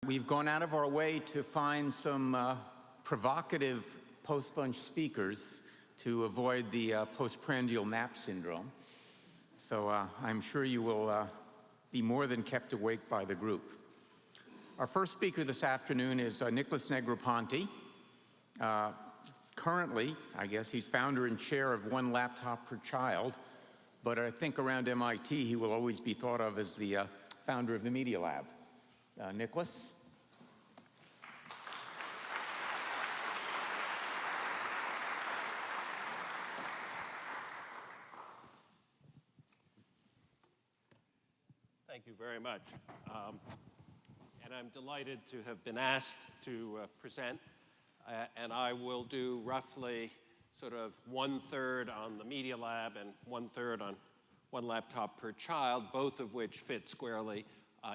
we've gone out of our way to find some provocative post-lunch speakers to avoid the postprandial nap syndrome. So I'm sure you will be more than kept awake by the group. Our first speaker this afternoon is Nicholas Negroponte. Currently, I guess he's founder and chair of One Laptop Per Child, but I think around MIT he will always be thought of as the founder of the Media Lab. Nicholas? Thank you very much. And I'm delighted to have been asked to present. And I will do roughly sort of 1/3 on the Media Lab and 1/3 on One Laptop Per Child, both of which fit squarely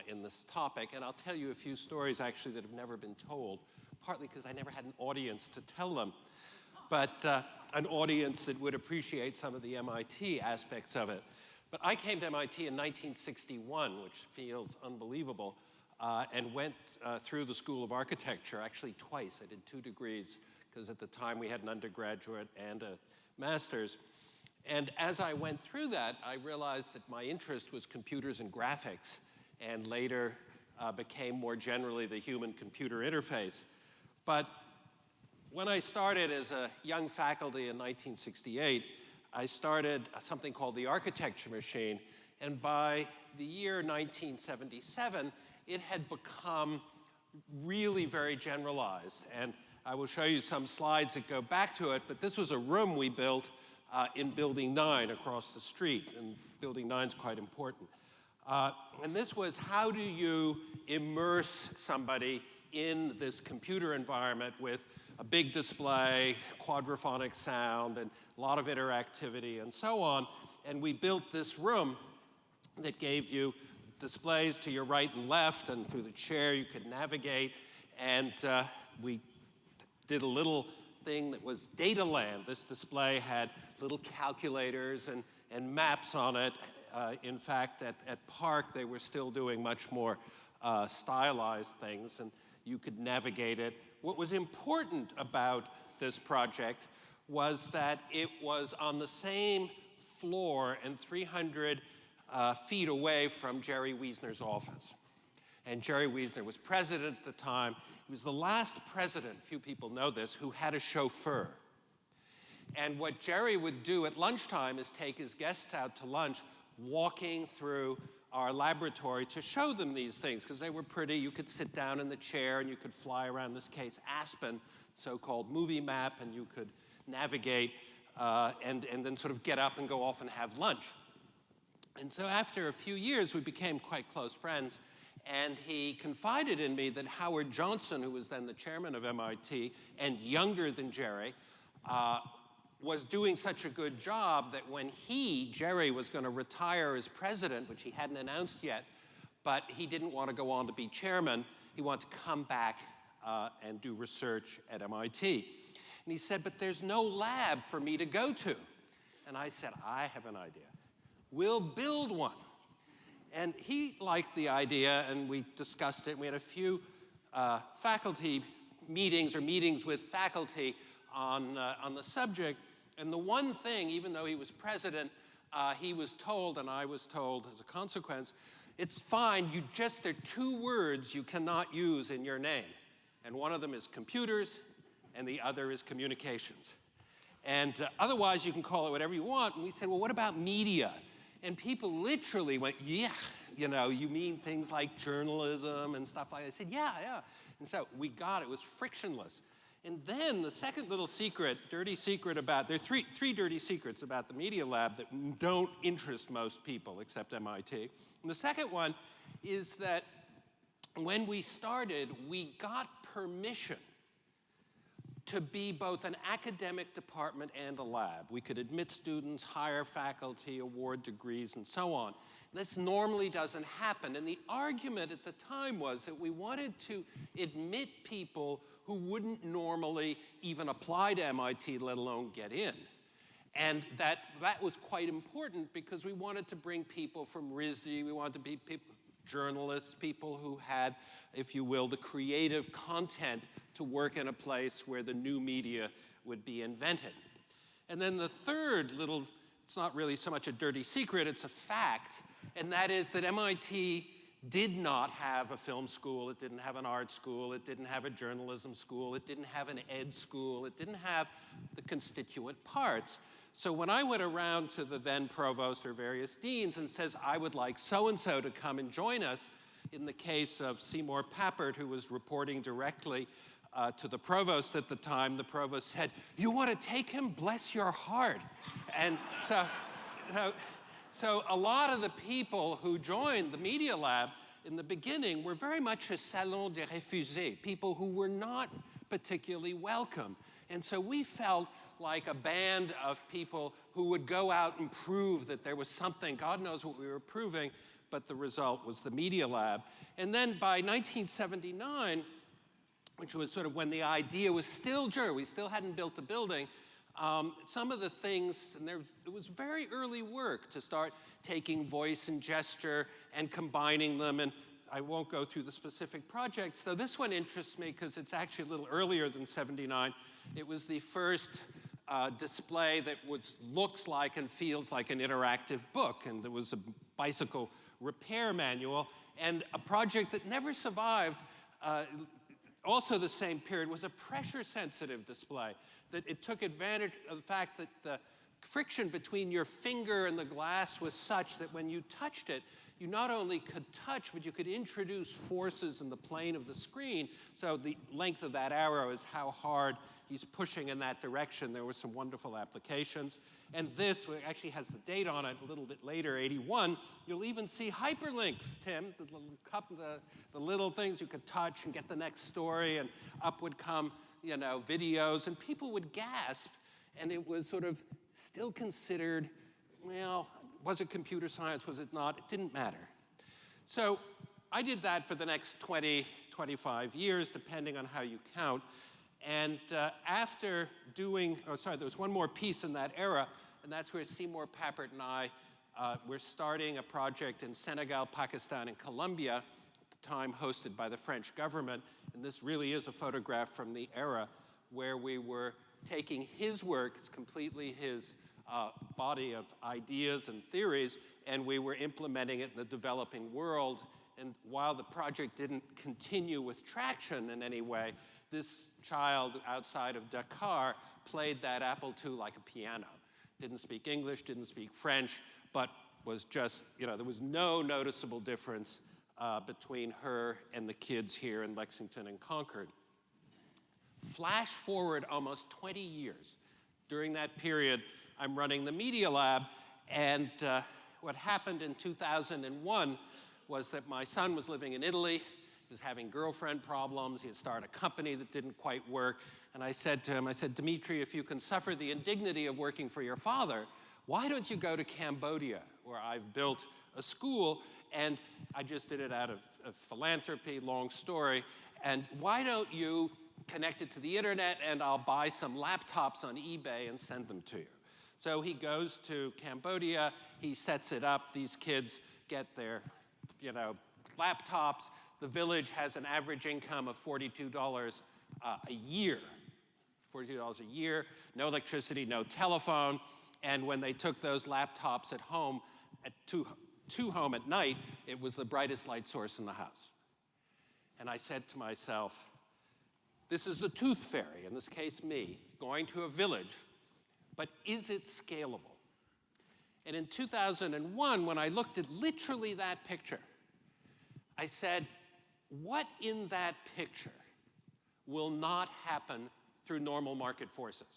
in this topic. And I'll tell you a few stories actually that have never been told, partly because I never had an audience to tell them, but an audience that would appreciate some of the MIT aspects of it. But I came to MIT in 1961, which feels unbelievable, and went through the School of Architecture, actually twice. I did 2 degrees, because at the time we had an undergraduate and a master's. And as I went through that, I realized that my interest was computers and graphics, and later became more generally the human-computer interface. But when I started as a young faculty in 1968, I started something called the architecture machine, and by the year 1977, it had become really very generalized. And I will show you some slides that go back to it, but this was a room we built in Building 9 across the street, and Building 9 is quite important. And this was, how do you immerse somebody in this computer environment with a big display, quadraphonic sound, and a lot of interactivity, and so on. And we built this room that gave you displays to your right and left, and through the chair you could navigate. And we did a little thing that was Data Land. This display had little calculators and maps on it. In fact, at Park, they were still doing much more stylized things, and you could navigate it. What was important about this project was that it was on the same floor and 300 feet away from Jerry Wiesner's office. And Jerry Wiesner was president at the time. He was the last president, few people know this, who had a chauffeur. And what Jerry would do at lunchtime is take his guests out to lunch, walking through our laboratory to show them these things, because they were pretty. You could sit down in the chair and you could fly around, in this case, Aspen, so-called movie map, and you could navigate and then sort of get up and go off and have lunch. And so after a few years, we became quite close friends, and he confided in me that Howard Johnson, who was then the chairman of MIT and younger than Jerry, was doing such a good job that when Jerry, was going to retire as president, which he hadn't announced yet, but he didn't want to go on to be chairman, he wanted to come back and do research at MIT. And he said, but there's no lab for me to go to. And I said, I have an idea. We'll build one. And he liked the idea, and we discussed it. And we had a few faculty meetings or meetings with faculty on the subject. And the one thing, even though he was president, he was told, and I was told as a consequence, it's fine, there are 2 words you cannot use in your name. And one of them is computers, and the other is communications. And otherwise, you can call it whatever you want. And we said, well, what about media? And people literally went, yeah, you mean things like journalism and stuff like that. I said, yeah. And so we got it. It was frictionless. And then the second little secret, dirty secret about, there are three dirty secrets about the Media Lab that don't interest most people except MIT. And the second one is that when we started, we got permission to be both an academic department and a lab. We could admit students, hire faculty, award degrees, and so on. This normally doesn't happen. And the argument at the time was that we wanted to admit people who wouldn't normally even apply to MIT, let alone get in. And that was quite important because we wanted to bring people from RISD, we wanted to be journalists, people who had, if you will, the creative content to work in a place where the new media would be invented. And then the third little, it's not really so much a dirty secret, it's a fact, and that is that MIT did not have a film school, it didn't have an art school, it didn't have a journalism school, it didn't have an ed school, it didn't have the constituent parts. So when I went around to the then provost or various deans and says, I would like so-and-so to come and join us, in the case of Seymour Papert, who was reporting directly to the provost at the time, the provost said, you want to take him? Bless your heart. And so a lot of the people who joined the Media Lab in the beginning were very much a salon des refusés, people who were not particularly welcome. And so we felt like a band of people who would go out and prove that there was something, God knows what we were proving, but the result was the Media Lab. And then by 1979, which was sort of when the idea was still German, we still hadn't built the building, some of the things, and it was very early work to start taking voice and gesture and combining them, and I won't go through the specific projects, though this one interests me because it's actually a little earlier than '79. It was the first display that looks like and feels like an interactive book, and there was a bicycle repair manual, and a project that never survived, also the same period, was a pressure-sensitive display. That it took advantage of the fact that the friction between your finger and the glass was such that when you touched it, you not only could touch, but you could introduce forces in the plane of the screen. So the length of that arrow is how hard he's pushing in that direction. There were some wonderful applications. And this actually has the date on it a little bit later, 81. You'll even see hyperlinks, Tim, the little things you could touch and get the next story, and up would come, videos, and people would gasp, and it was sort of still considered, well, was it computer science, was it not? It didn't matter. So I did that for the next 20, 25 years, depending on how you count. And after doing, there was one more piece in that era, and that's where Seymour Papert and I were starting a project in Senegal, Pakistan, and Colombia, at the time hosted by the French government. And this really is a photograph from the era where we were taking his work, it's completely his body of ideas and theories, and we were implementing it in the developing world. And while the project didn't continue with traction in any way, this child outside of Dakar played that Apple II like a piano. Didn't speak English, didn't speak French, but was just, there was no noticeable difference between her and the kids here in Lexington and Concord. Flash forward almost 20 years. During that period, I'm running the Media Lab, and what happened in 2001 was that my son was living in Italy. He was having girlfriend problems. He had started a company that didn't quite work. And I said to him, Dimitri, if you can suffer the indignity of working for your father, why don't you go to Cambodia, where I've built a school, and I just did it out of philanthropy, long story, and why don't you connect it to the internet, and I'll buy some laptops on eBay and send them to you. So he goes to Cambodia, he sets it up, these kids get their, laptops. The village has an average income of $42 a year. $42 a year, no electricity, no telephone, and when they took those laptops at home, to home at night, it was the brightest light source in the house. And I said to myself, this is the tooth fairy, in this case me, going to a village, but is it scalable? And in 2001, when I looked at literally that picture, I said, what in that picture will not happen through normal market forces?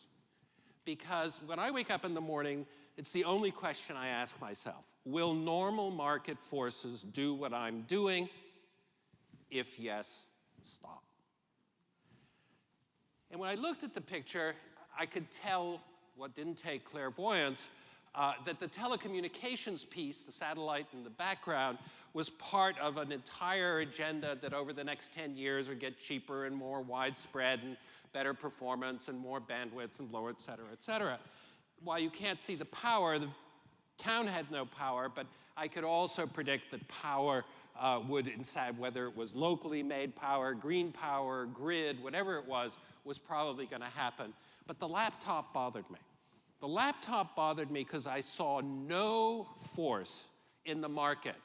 Because when I wake up in the morning, it's the only question I ask myself. Will normal market forces do what I'm doing? If yes, stop. And when I looked at the picture, I could tell, what didn't take clairvoyance, that the telecommunications piece, the satellite in the background, was part of an entire agenda that over the next 10 years would get cheaper and more widespread and better performance and more bandwidth and lower, et cetera, et cetera. While you can't see the power, the town had no power, but I could also predict that power would decide whether it was locally made power, green power, grid, whatever it was probably going to happen. But the laptop bothered me. The laptop bothered me because I saw no force in the market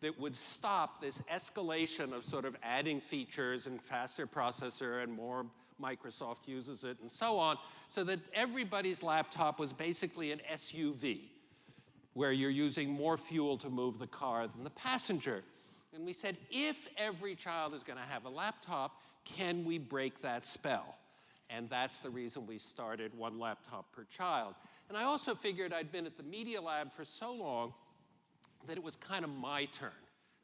that would stop this escalation of sort of adding features and faster processor and more Microsoft uses it and so on, so that everybody's laptop was basically an SUV, where you're using more fuel to move the car than the passenger. And we said, if every child is going to have a laptop, can we break that spell? And that's the reason we started one laptop per child. And I also figured I'd been at the Media Lab for so long that it was kind of my turn.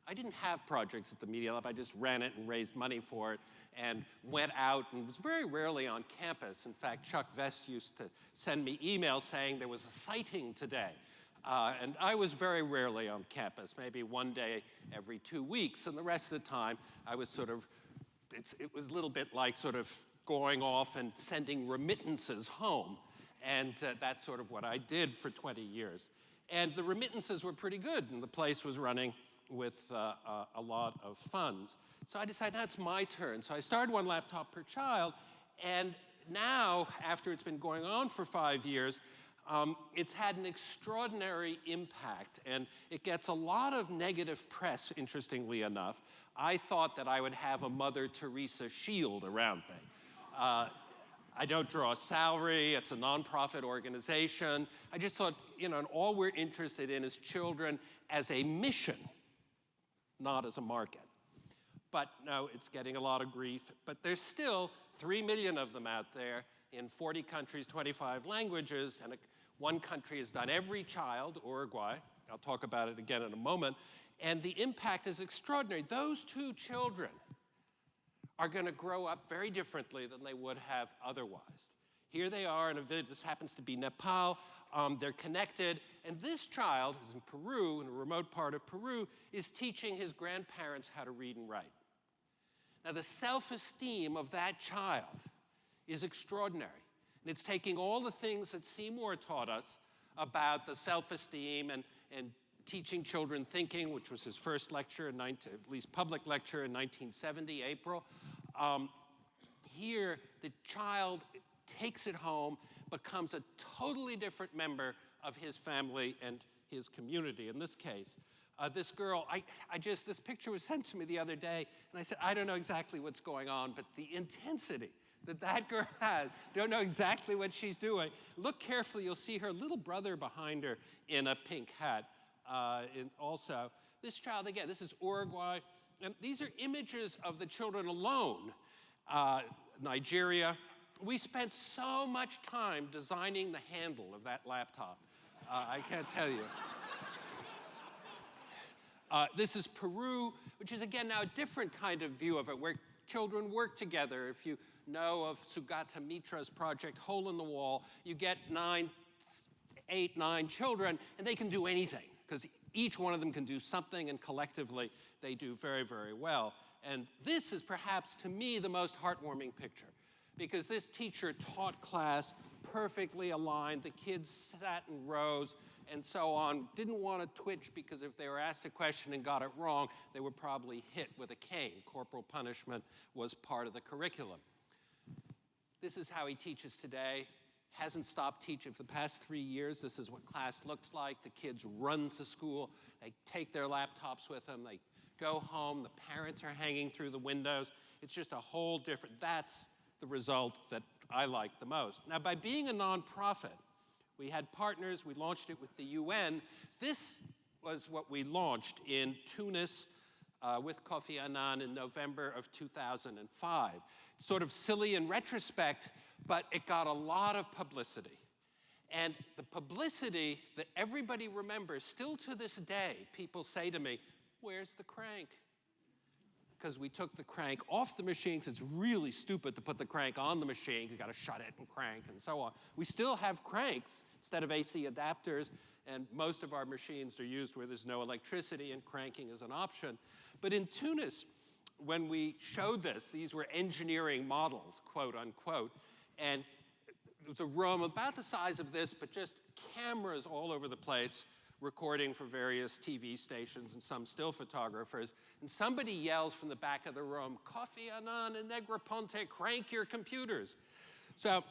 I didn't have projects at the Media Lab. I just ran it and raised money for it and went out and was very rarely on campus. In fact, Chuck Vest used to send me emails saying there was a sighting today. And I was very rarely on campus, maybe one day every 2 weeks. And the rest of the time, I was sort of, it was a little bit like sort of going off and sending remittances home. And that's sort of what I did for 20 years. And the remittances were pretty good, and the place was running with a lot of funds. So I decided, now it's my turn. So I started one laptop per child, and now, after it's been going on for 5 years, it's had an extraordinary impact, and it gets a lot of negative press, interestingly enough. I thought that I would have a Mother Teresa shield around me. I don't draw a salary. It's a nonprofit organization. I just thought, and all we're interested in is children as a mission, not as a market. But no, it's getting a lot of grief. But there's still 3 million of them out there in 40 countries, 25 languages, and one country has done every child, Uruguay. I'll talk about it again in a moment. And the impact is extraordinary. Those 2 children are going to grow up very differently than they would have otherwise. Here they are in a village. This happens to be Nepal. They're connected. And this child, who's in Peru, in a remote part of Peru, is teaching his grandparents how to read and write. Now, the self-esteem of that child is extraordinary. And it's taking all the things that Seymour taught us about the self-esteem and teaching children thinking, which was his first lecture, at least public lecture in 1970, April. Here, the child takes it home, becomes a totally different member of his family and his community. In this case, this girl, this picture was sent to me the other day, and I said, I don't know exactly what's going on, but the intensity that girl has, don't know exactly what she's doing. Look carefully, you'll see her little brother behind her in a pink hat. Also, this child, again, this is Uruguay, and these are images of the children alone. Nigeria. We spent so much time designing the handle of that laptop. I can't tell you. This is Peru, which is, again, now a different kind of view of it, where children work together. If you know of Sugata Mitra's project, Hole in the Wall, you get 8, 9 children, and they can do anything, because each one of them can do something, and collectively they do very, very well. And this is perhaps, to me, the most heartwarming picture, because this teacher taught class perfectly aligned. The kids sat in rows and so on, didn't want to twitch, because if they were asked a question and got it wrong, they were probably hit with a cane. Corporal punishment was part of the curriculum. This is how he teaches today. Hasn't stopped teaching for the past 3 years. This is what class looks like. The kids run to school. They take their laptops with them. They go home. The parents are hanging through the windows. It's just a whole different, that's the result that I like the most. Now, by being a nonprofit, we had partners. We launched it with the UN. This was what we launched in Tunis with Kofi Annan in November of 2005. Sort of silly in retrospect, but it got a lot of publicity. And the publicity that everybody remembers, still to this day, people say to me, where's the crank? Because we took the crank off the machine, because it's really stupid to put the crank on the machine. You've got to shut it and crank and so on. We still have cranks instead of AC adapters, and most of our machines are used where there's no electricity, and cranking is an option. But in Tunis, when we showed this, these were engineering models, quote unquote, and it was a room about the size of this, but just cameras all over the place recording for various TV stations and some still photographers. And somebody yells from the back of the room, "Kofi Annan and Negroponte, crank your computers." So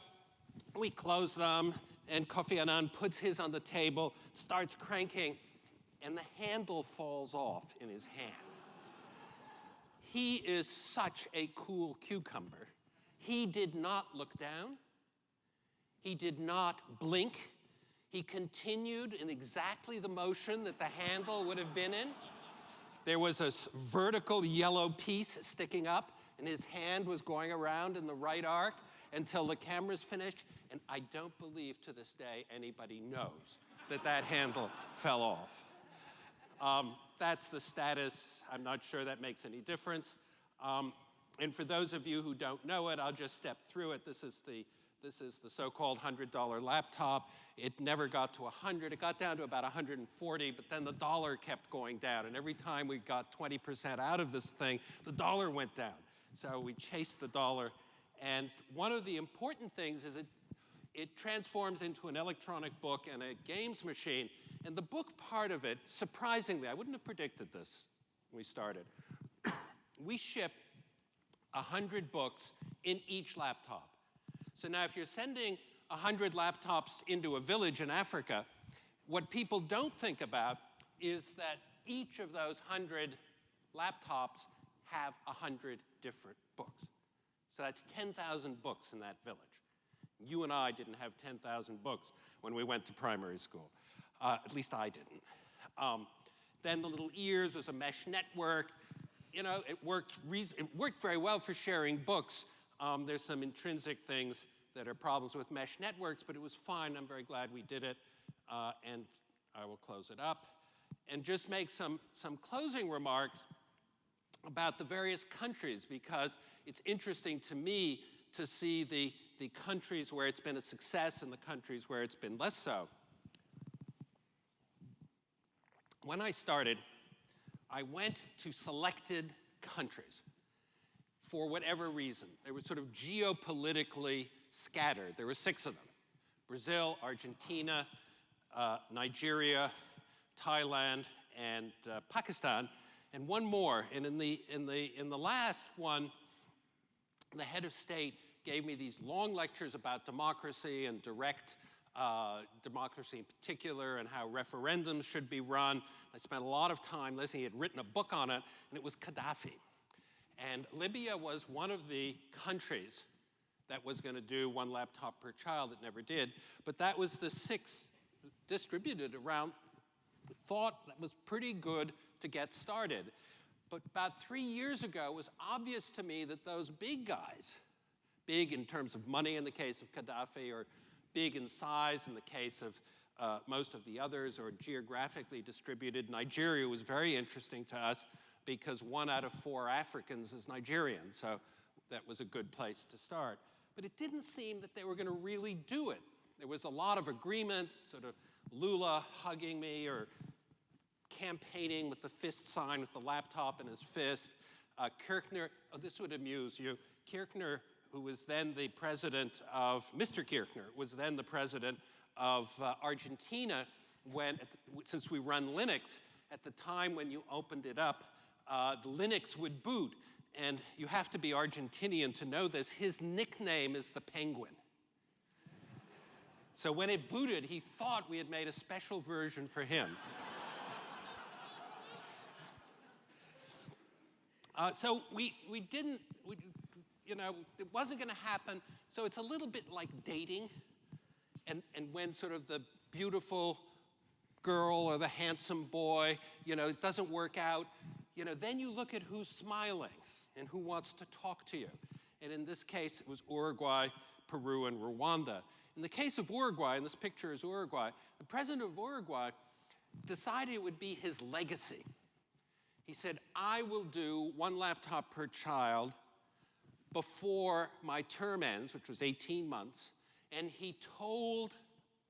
we close them, and Kofi Annan puts his on the table, starts cranking, and the handle falls off in his hand. He is such a cool cucumber. He did not look down. He did not blink. He continued in exactly the motion that the handle would have been in. There was a vertical yellow piece sticking up, and his hand was going around in the right arc until the camera's finished. And I don't believe to this day anybody knows that that handle fell off. That's the status. I'm not sure that makes any difference. And for those of you who don't know it, I'll just step through it. This is the so-called $100 laptop. It never got to 100. It got down to about 140, but then the dollar kept going down. And every time we got 20% out of this thing, the dollar went down. So we chased the dollar. And one of the important things is it transforms into an electronic book and a games machine. And the book part of it, surprisingly, I wouldn't have predicted this when we started. We ship 100 books in each laptop. So now if you're sending 100 laptops into a village in Africa, what people don't think about is that each of those 100 laptops have 100 different books. So that's 10,000 books in that village. You and I didn't have 10,000 books when we went to primary school. At least I didn't. Then the little ears was a mesh network. You know, it worked very well for sharing books. There's some intrinsic things that are problems with mesh networks, but it was fine. I'm very glad we did it. And I will close it up and just make some closing remarks about the various countries, because it's interesting to me to see the countries where it's been a success and the countries where it's been less so. When I started, I went to selected countries for whatever reason. They were sort of geopolitically scattered. There were 6 of them: Brazil, Argentina, Nigeria, Thailand, and Pakistan, and one more. And in the last one, the head of state gave me these long lectures about democracy and direct democracy in particular, and how referendums should be run. I spent a lot of time listening. He had written a book on it, and it was Gaddafi. And Libya was one of the countries that was going to do 1 laptop per child. It never did. But that was the 6 distributed around. Thought that was pretty good to get started. But about 3 years ago, it was obvious to me that those big guys, big in terms of money in the case of Gaddafi, or big in size in the case of most of the others, or geographically distributed. Nigeria was very interesting to us because 1 out of 4 Africans is Nigerian, so that was a good place to start. But it didn't seem that they were going to really do it. There was a lot of agreement, sort of Lula hugging me or campaigning with the fist sign with the laptop in his fist. Kirchner, oh, this would amuse you. Kirchner, who was then the president of, Mr. Kirchner, was then the president of Argentina, since we run Linux, at the time when you opened it up, the Linux would boot. And you have to be Argentinian to know this. His nickname is the Penguin. So when it booted, he thought we had made a special version for him. So we didn't, it wasn't going to happen. So it's a little bit like dating. And when sort of the beautiful girl or the handsome boy, it doesn't work out, then you look at who's smiling and who wants to talk to you. And in this case, it was Uruguay, Peru, and Rwanda. In the case of Uruguay, and this picture is Uruguay, the president of Uruguay decided it would be his legacy. He said, I will do 1 laptop per child before my term ends, which was 18 months. And he told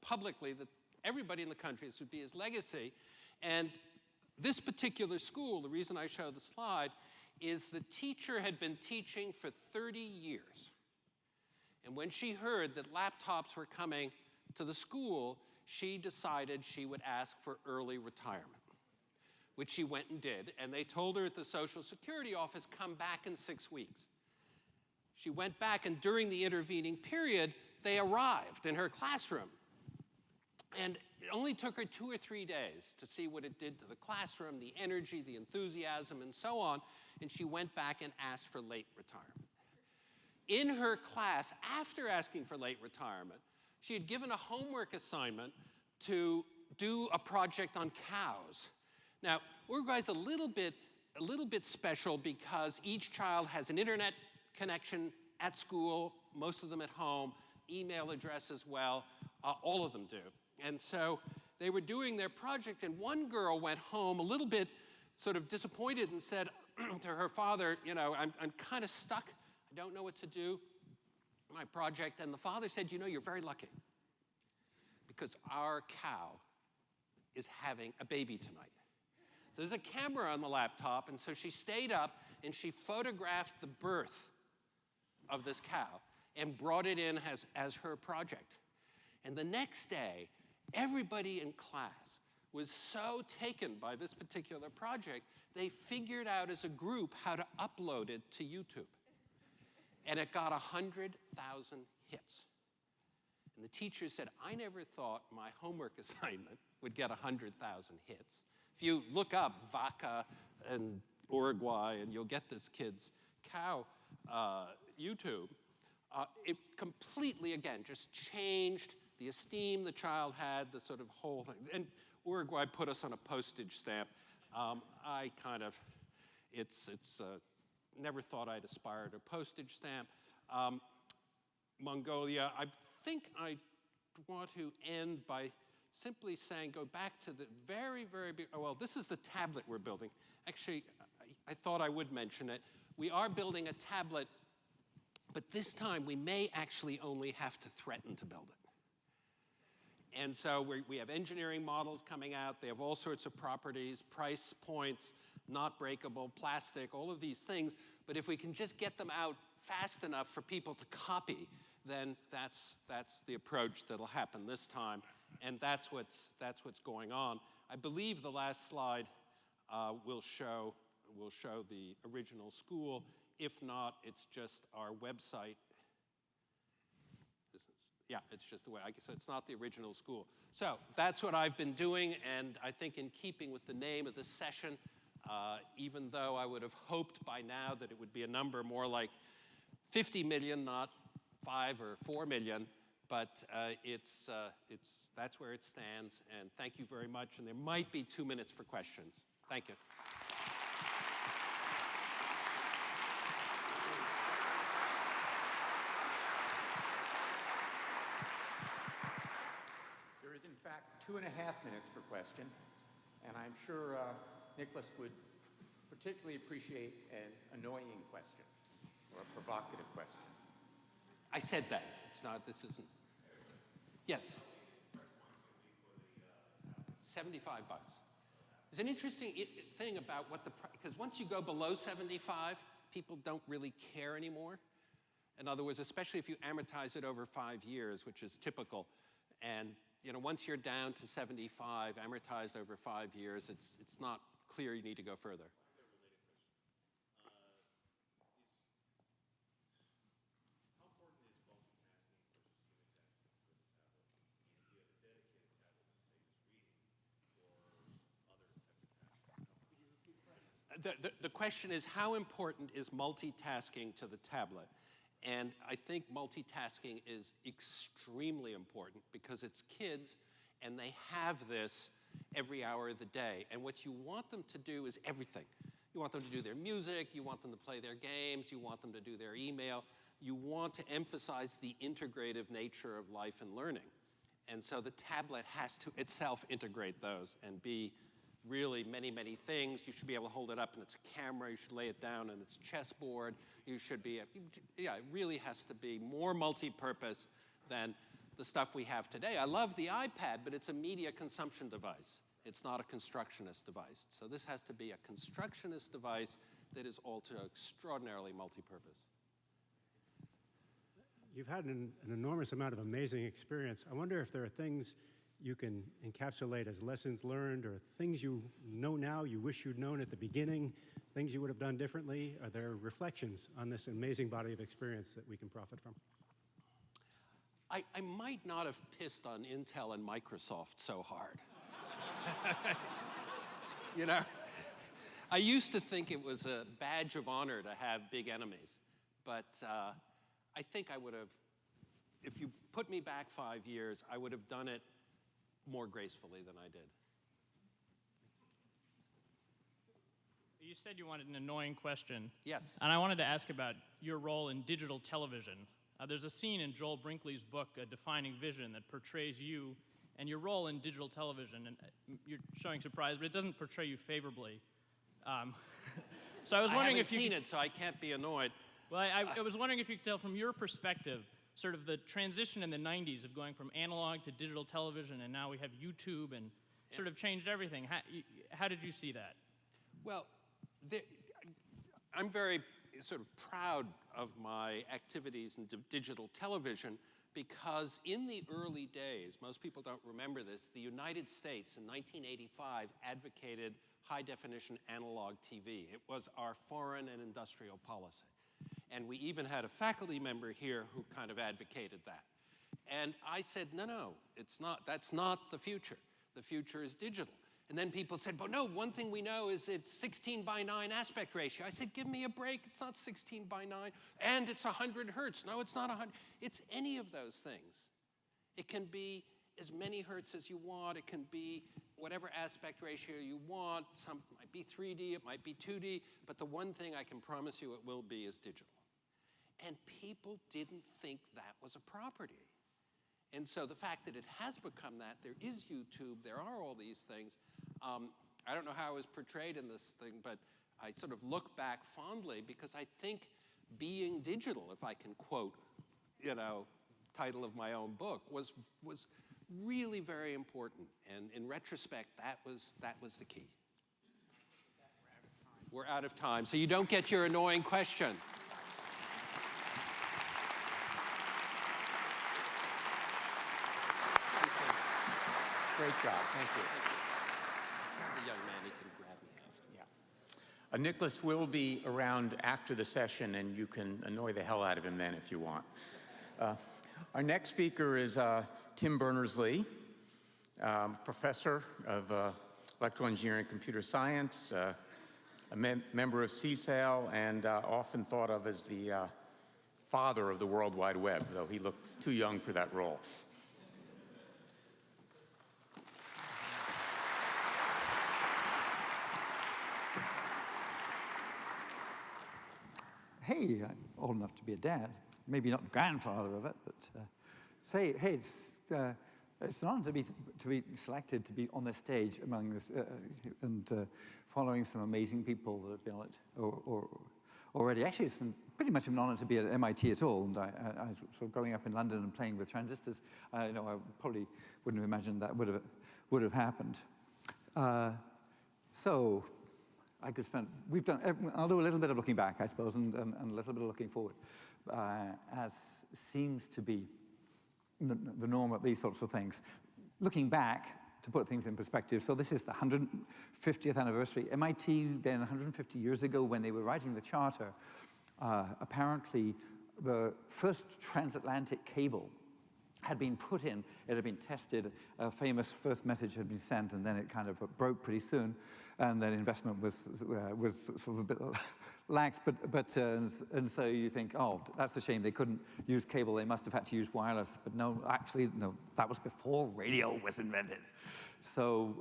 publicly that everybody in the country, this would be his legacy. And this particular school, the reason I show the slide, is the teacher had been teaching for 30 years. And when she heard that laptops were coming to the school, she decided she would ask for early retirement, which she went and did. And they told her at the Social Security office, come back in 6 weeks. She went back, and during the intervening period, they arrived in her classroom. And it only took her 2 or 3 days to see what it did to the classroom, the energy, the enthusiasm, and so on. And she went back and asked for late retirement. In her class, after asking for late retirement, she had given a homework assignment to do a project on cows. Now, Uruguay's a little bit special because each child has an internet connection at school, most of them at home, email address as well, all of them do. And so they were doing their project, and one girl went home a little bit sort of disappointed and said to her father, you know, I'm kind of stuck. I don't know what to do, my project. And the father said, you know, you're very lucky because our cow is having a baby tonight. So there's a camera on the laptop, and so she stayed up and she photographed the birth of this cow and brought it in as her project. And the next day, everybody in class was so taken by this particular project, they figured out as a group how to upload it to YouTube. And it got 100,000 hits. And the teacher said, I never thought my homework assignment would get 100,000 hits. If you look up vaca and Uruguay, and you'll get this kid's cow YouTube, it completely, again, just changed the esteem the child had, the sort of whole thing. And Uruguay put us on a postage stamp. I kind of, never thought I'd aspire to a postage stamp. Mongolia, I think I want to end by simply saying, go back to the very, very big, well, this is the tablet we're building. Actually, I thought I would mention it. We are building a tablet, but this time we may actually only have to threaten to build it. And so we have engineering models coming out. They have all sorts of properties, price points, not breakable, plastic, all of these things. But if we can just get them out fast enough for people to copy, then that's the approach that'll happen this time. And that's what's going on. I believe the last slide will show the original school. If not, it's just our website. Yeah, it's just the way, so it's not the original school. So that's what I've been doing, and I think in keeping with the name of this session, even though I would have hoped by now that it would be a number more like 50 million, not 5 or 4 million, but that's where it stands, and thank you very much, and there might be 2 minutes for questions. Thank you. There is, in fact, 2.5 minutes for questions, and I'm sure Nicholas would particularly appreciate an annoying question or a provocative question. I said that. It's not, this isn't. Yes. 75 bucks. There's an interesting thing about what because once you go below 75, people don't really care anymore. In other words, especially if you amortize it over 5 years, which is typical. And you know, once you're down to 75, amortized over 5 years, it's not clear you need to go further. The question is, how important is multitasking to the tablet? And I think multitasking is extremely important because it's kids and they have this every hour of the day. And what you want them to do is everything. You want them to do their music, you want them to play their games, you want them to do their email. You want to emphasize the integrative nature of life and learning. And so the tablet has to itself integrate those and be really many, many things. You should be able to hold it up and it's a camera. You should lay it down and it's a chessboard. You should be, yeah, it really has to be more multi-purpose than the stuff we have today. I love the iPad, but it's a media consumption device. It's not a constructionist device. So this has to be a constructionist device that is also extraordinarily multi-purpose. You've had an enormous amount of amazing experience. I wonder if there are things you can encapsulate as lessons learned or things you know now you wish you'd known at the beginning, things you would have done differently? Are there reflections on this amazing body of experience that we can profit from? I might not have pissed on Intel and Microsoft so hard. You know, I used to think it was a badge of honor to have big enemies, but I think I would have, if you put me back 5 years, I would have done it more gracefully than I did. You said you wanted an annoying question. Yes. And I wanted to ask about your role in digital television. There's a scene in Joel Brinkley's book, A Defining Vision, that portrays you and your role in digital television. And you're showing surprise, but it doesn't portray you favorably. So I was wondering if you I haven't seen it, so I can't be annoyed. Well, I was wondering if you could tell from your perspective, sort of the transition in the 90s of going from analog to digital television, and now we have YouTube and sort of changed everything. How did you see that? Well, I'm very sort of proud of my activities in digital television because in the early days, most people don't remember this, the United States in 1985 advocated high-definition analog TV. It was our foreign and industrial policy. And we even had a faculty member here who kind of advocated that. And I said, no, it's not. That's not the future. The future is digital. And then people said, but no, one thing we know is it's 16:9 aspect ratio. I said, give me a break. It's not 16:9. And it's 100 hertz. No, it's not 100. It's any of those things. It can be as many hertz as you want. It can be whatever aspect ratio you want. Some might be 3D. It might be 2D. But the one thing I can promise you it will be is digital. And people didn't think that was a property. And so the fact that it has become that, there is YouTube, there are all these things. I don't know how I was portrayed in this thing, but I sort of look back fondly because I think being digital, if I can quote, title of my own book, was really very important. And in retrospect, that was the key. We're out of time, so you don't get your annoying question. Great job. Thank you. Tell the young man he can grab me after. Yeah. Nicholas will be around after the session, and you can annoy the hell out of him then if you want. Our next speaker is Tim Berners-Lee, professor of electrical engineering and computer science, a member of CSAIL, and often thought of as the father of the World Wide Web, though he looks too young for that role. Hey, I'm old enough to be a dad. Maybe not grandfather of it, but hey, it's an honor to be selected to be on this stage among this and following some amazing people that have been on it already. Actually, it's pretty much an honor to be at MIT at all. And I sort of growing up in London and playing with transistors, I probably wouldn't have imagined that would have happened. So. I'll do a little bit of looking back, I suppose, and a little bit of looking forward, as seems to be the norm of these sorts of things. Looking back, to put things in perspective, so this is the 150th anniversary. MIT, then 150 years ago, when they were writing the charter, apparently the first transatlantic cable had been put in, it had been tested, a famous first message had been sent, and then it kind of broke pretty soon, and then investment was sort of a bit lax, and so you think, oh, that's a shame, they couldn't use cable, they must have had to use wireless, but no, actually, no, that was before radio was invented. So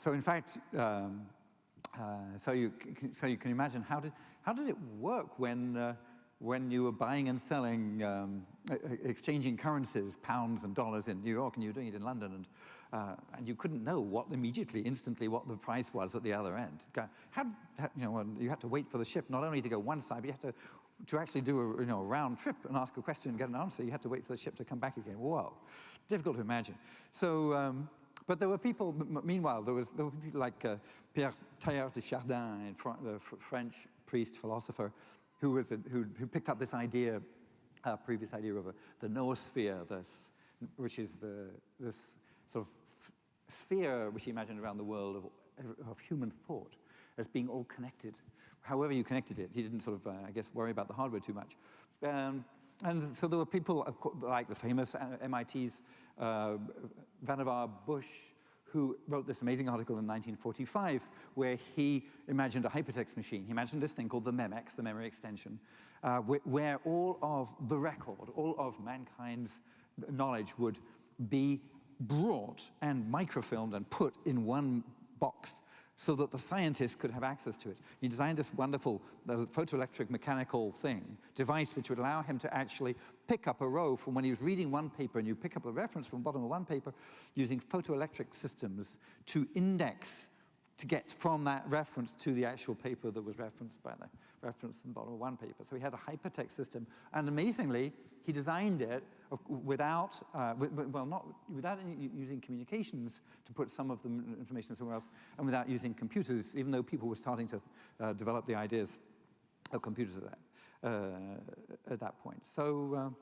in fact, so you can imagine how did it work when you were buying and selling, exchanging currencies, pounds and dollars in New York, and you were doing it in London, and you couldn't know instantly what the price was at the other end. You had to wait for the ship not only to go one side, but you had to actually do a round trip and ask a question and get an answer. You had to wait for the ship to come back again. Whoa, difficult to imagine. So, but there were people. Meanwhile, there were people like Pierre Teilhard de Chardin, the French priest philosopher, who picked up this idea, previous idea of the noosphere, which is this sort of sphere which he imagined around the world of human thought as being all connected, however you connected it. He didn't sort of, I guess, worry about the hardware too much. And so there were people like the famous MIT's Vannevar Bush, who wrote this amazing article in 1945 where he imagined a hypertext machine. He imagined this thing called the MEMEX, the memory extension, where all of the record, all of mankind's knowledge would be brought and microfilmed and put in one box so that the scientists could have access to it. He designed this wonderful photoelectric mechanical device which would allow him to actually pick up a row from when he was reading one paper, and you pick up a reference from the bottom of one paper using photoelectric systems to index to get from that reference to the actual paper that was referenced by the reference in the bottom of one paper. So he had a hypertext system, and amazingly, he designed it without using communications to put some of the information somewhere else, and without using computers, even though people were starting to develop the ideas of computers at that point. So,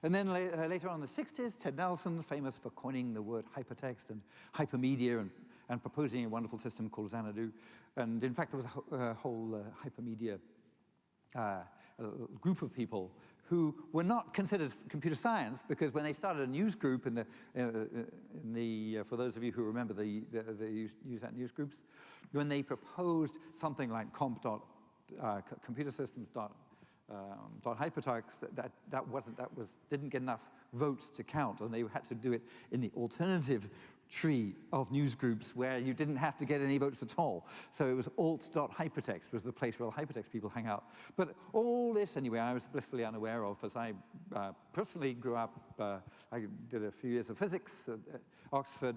and then later on in the 60s, Ted Nelson, famous for coining the word hypertext and hypermedia and proposing a wonderful system called Xanadu. And in fact, there was a whole hypermedia group of people who were not considered computer science, because when they started a news group for those of you who remember the Usenet news groups, when they proposed something like computersystems.hypertext, that didn't get enough votes to count, and they had to do it in the alternative tree of news groups where you didn't have to get any votes at all. So it was alt.hypertext was the place where all hypertext people hang out. But all this, anyway, I was blissfully unaware of, as I personally grew up. I did a few years of physics at Oxford.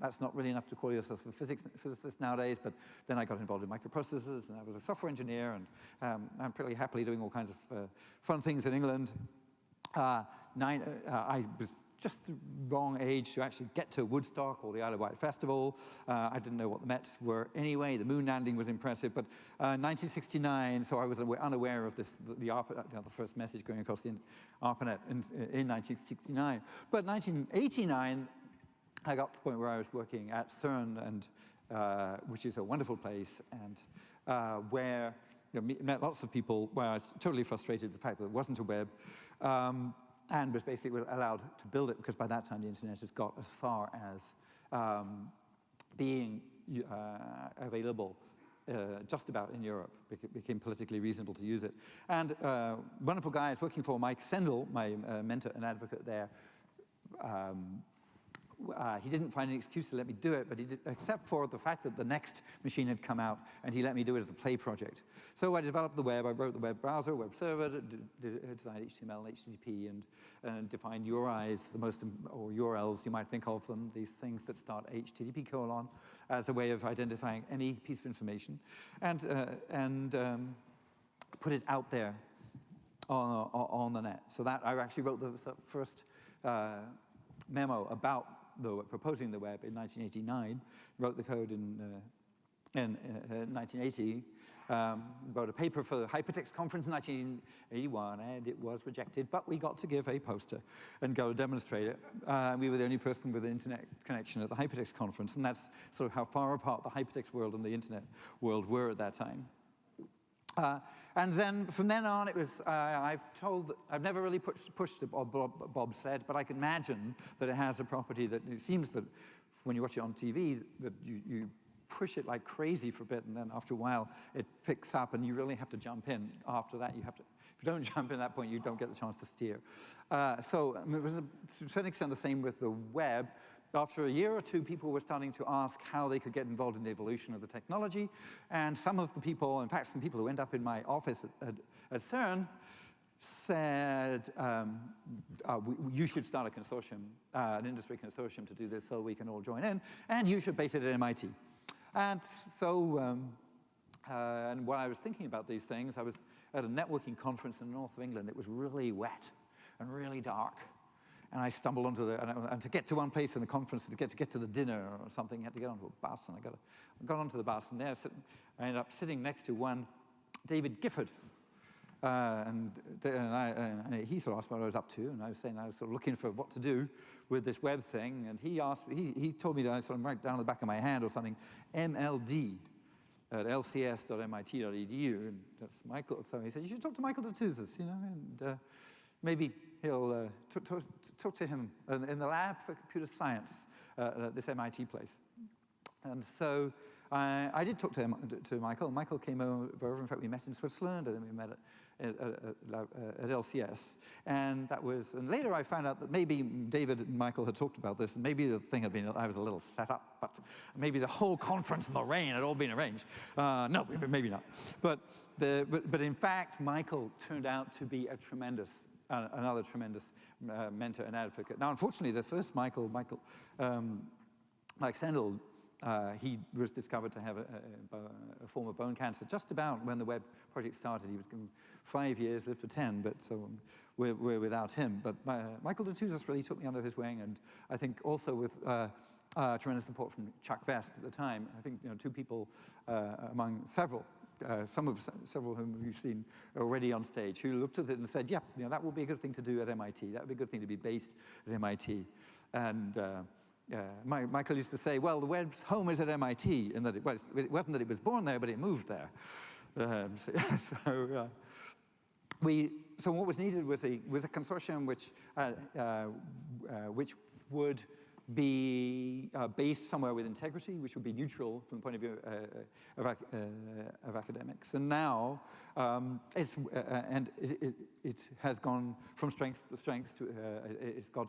That's not really enough to call yourself a physicist nowadays, but then I got involved in microprocessors, and I was a software engineer, and I'm pretty happily doing all kinds of fun things in England. I was just the wrong age to actually get to Woodstock or the Isle of Wight Festival. I didn't know what the Mets were anyway. The moon landing was impressive, but 1969, so I was unaware of this, the first message going across the ARPANET in 1969. But 1989, I got to the point where I was working at CERN, and which is a wonderful place, and where met lots of people, where I was totally frustrated with the fact that there wasn't a web. And was basically allowed to build it, because by that time the internet has got as far as being available just about in Europe. It became politically reasonable to use it. And wonderful guy I was working for, Mike Sendell, my mentor and advocate there, he didn't find an excuse to let me do it, but he did, except for the fact that the next machine had come out, and he let me do it as a play project. So I developed the web. I wrote the web browser, web server, designed HTML and HTTP, and defined URIs, or URLs, you might think of them, these things that start HTTP : as a way of identifying any piece of information, and put it out there on the net. So that I actually wrote the first memo about proposing the web in 1989, wrote the code in 1980, wrote a paper for the Hypertext Conference in 1981, and it was rejected, but we got to give a poster and go demonstrate it. We were the only person with an internet connection at the Hypertext Conference, and that's sort of how far apart the hypertext world and the internet world were at that time. And then from then on, it was, I've never really pushed it, Bob said, but I can imagine that it has a property that it seems that when you watch it on TV, that you push it like crazy for a bit, and then after a while, it picks up, and you really have to jump in. After that, if you don't jump in at that point, you don't get the chance to steer. So it was to a certain extent the same with the web. After a year or two, people were starting to ask how they could get involved in the evolution of the technology. And some of the people, in fact, some people who end up in my office at CERN said, you should start a consortium, an industry consortium to do this so we can all join in, and you should base it at MIT. And so, and while I was thinking about these things, I was at a networking conference in the north of England. It was really wet and really dark. And I stumbled onto and to get to one place in the conference, to get to the dinner or something, you had to get onto a bus, and I got onto the bus, and there I ended up sitting next to one David Gifford. And he sort of asked what I was up to, and I was saying I was sort of looking for what to do with this web thing, and he told me to sort of write down the back of my hand or something, MLD at lcs.mit.edu, and that's Michael. So he said, you should talk to Michael Detouzis, and maybe he'll talk to him in the lab for computer science at this MIT place. And so I did talk to Michael. Michael came over. In fact, we met in Switzerland, and then we met at LCS. And later I found out that maybe David and Michael had talked about this, and maybe the thing had been, I was a little set up, but maybe the whole conference in the rain had all been arranged. No, maybe not. But in fact, Michael turned out to be another tremendous mentor and advocate. Now, unfortunately, the first Mike Sendel, he was discovered to have a form of bone cancer just about when the web project started. He was 5 years, lived for 10, but so we're without him. But Michael Detouzis really took me under his wing, and I think also with tremendous support from Chuck Vest at the time. I think two people among several whom you've seen already on stage, who looked at it and said, yeah, that would be a good thing to do at MIT. That would be a good thing to be based at MIT. And Michael used to say, well, the web's home is at MIT, and that it wasn't that it was born there, but it moved there. So what was needed was a consortium which would be based somewhere with integrity, which would be neutral from the point of view of academics. And now it has gone from strength to strength. It's got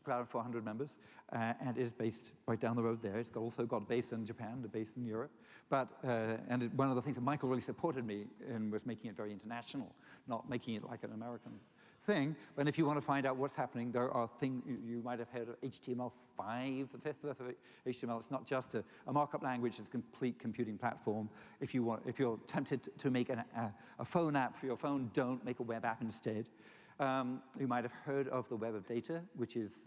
around 400 members, and is based right down the road there. It's also got a base in Japan, a base in Europe. But one of the things that Michael really supported me in was making it very international, not making it like an American thing. But if you want to find out what's happening, there are things you might have heard of HTML5, the fifth birth of HTML. It's not just a markup language; it's a complete computing platform. If you're tempted to make a phone app for your phone, don't make a web app instead. You might have heard of the web of data, which is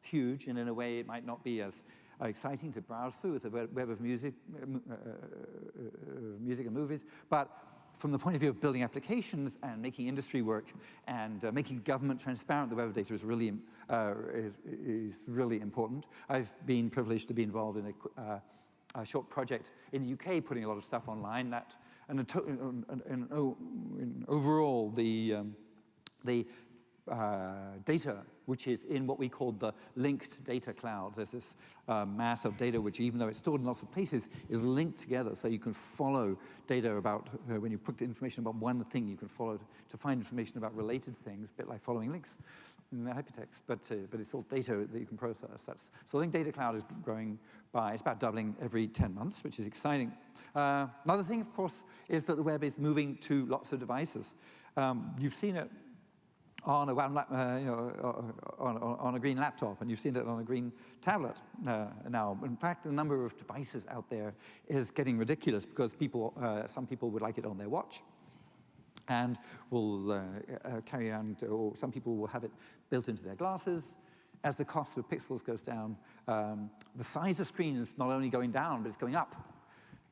huge, and in a way it might not be as exciting to browse through as a web of music and movies, but from the point of view of building applications and making industry work and making government transparent, the web of data is really important. I've been privileged to be involved in a short project in the UK, putting a lot of stuff online. Overall, the data, which is in what we call the linked data cloud. There's this mass of data which, even though it's stored in lots of places, is linked together, so you can follow data about, when you put information about one thing, you can follow to find information about related things, a bit like following links in the hypertext, but it's all data that you can process. So linked data cloud is growing it's about doubling every 10 months, which is exciting. Another thing, of course, is that the web is moving to lots of devices. You've seen it on a green laptop, and you've seen it on a green tablet now. In fact, the number of devices out there is getting ridiculous because some people would like it on their watch and will carry on, or some people will have it built into their glasses. As the cost of pixels goes down, the size of screen is not only going down, but it's going up.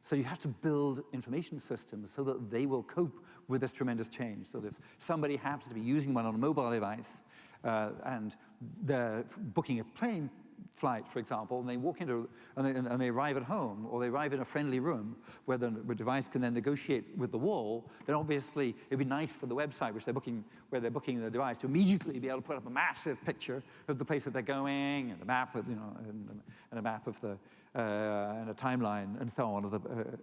So you have to build information systems so that they will cope with this tremendous change. So that if somebody happens to be using one on a mobile device and they're booking a plane flight, for example, and they walk into, and they arrive at home, or they arrive in a friendly room where the device can then negotiate with the wall, then obviously it'd be nice for the website where they're booking the device to immediately be able to put up a massive picture of the place that they're going, and a map with, and a map of the, and a timeline and so on,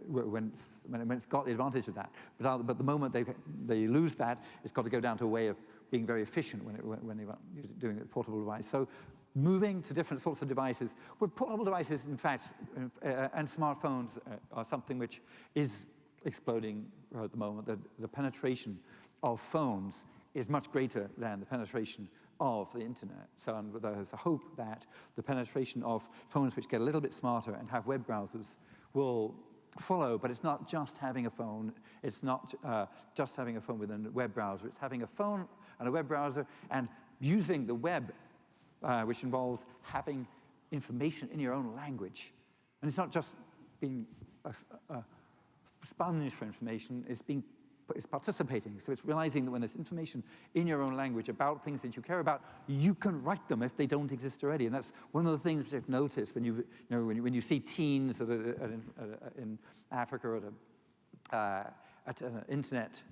when it's got the advantage of that. But the moment they lose that, it's got to go down to a way of being very efficient when they're doing it with a portable device. So moving to different sorts of devices. Well, portable devices, in fact, and smartphones are something which is exploding at the moment. The penetration of phones is much greater than the penetration of the internet. So there's a hope that the penetration of phones which get a little bit smarter and have web browsers will follow, but it's not just having a phone. It's not just having a phone with a web browser. It's having a phone and a web browser and using the web, which involves having information in your own language. And it's not just being a sponge for information, it's being it's participating. So it's realizing that when there's information in your own language about things that you care about, you can write them if they don't exist already. And that's one of the things which I've noticed when when you see teens in Africa or at an internet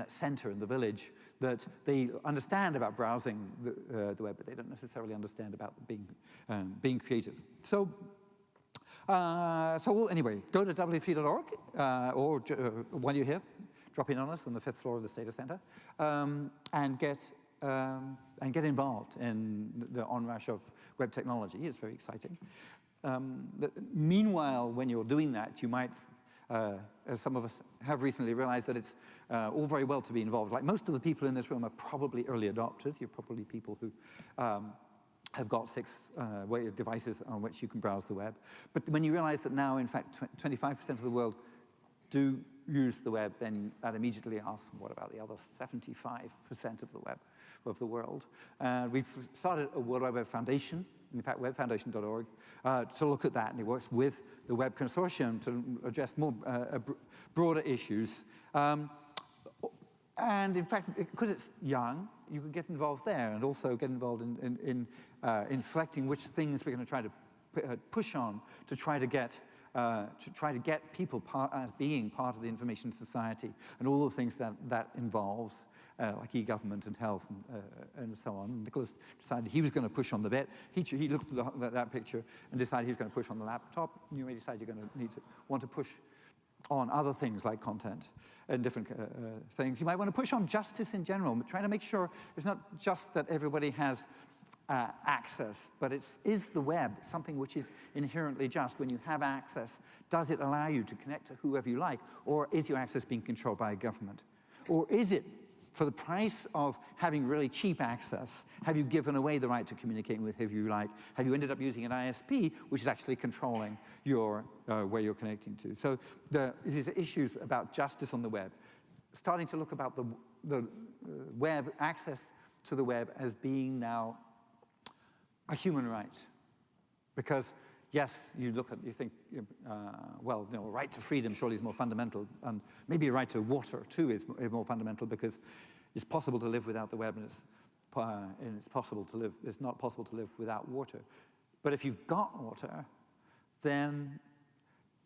center in the village, that they understand about browsing the web, but they don't necessarily understand about being creative. So anyway, go to w3.org, or while you're here, drop in on us on the 5th floor of this data center, and get involved in the onrush of web technology. It's very exciting. Meanwhile, when you're doing that, you might, as some of us have recently realized, that it's all very well to be involved. Like most of the people in this room are probably early adopters. You're probably people who have got 6 devices on which you can browse the web. But when you realize that now, in fact, 25% of the world do use the web, then that immediately asks, what about the other 75% of the web, of the world? We've started a World Wide Web Foundation, in fact, webfoundation.org, to look at that, and it works with the Web Consortium to address more broader issues. And in fact, because it's young, you can get involved there, and also get involved in selecting which things we're going to try to push on to try to get people being part of the information society, and all the things that involves, like e-government and health and so on. Nicholas decided he was going to push on the bit. He looked at that picture and decided he was going to push on the laptop. You may decide you're going to want to push on other things like content and different things. You might want to push on justice in general, trying to make sure it's not just that everybody has access, but is the web something which is inherently just? When you have access, does it allow you to connect to whoever you like? Or is your access being controlled by a government? Or is it, for the price of having really cheap access, have you given away the right to communicate with whoever you like? Have you ended up using an ISP, which is actually controlling your where you're connecting to? So these are issues about justice on the web. Starting to look about the web, access to the web as being now a human right. Because yes, you think, well, right to freedom surely is more fundamental, and maybe a right to water too is more fundamental, because it's possible to live without the web, and it's not possible to live without water. But if you've got water, then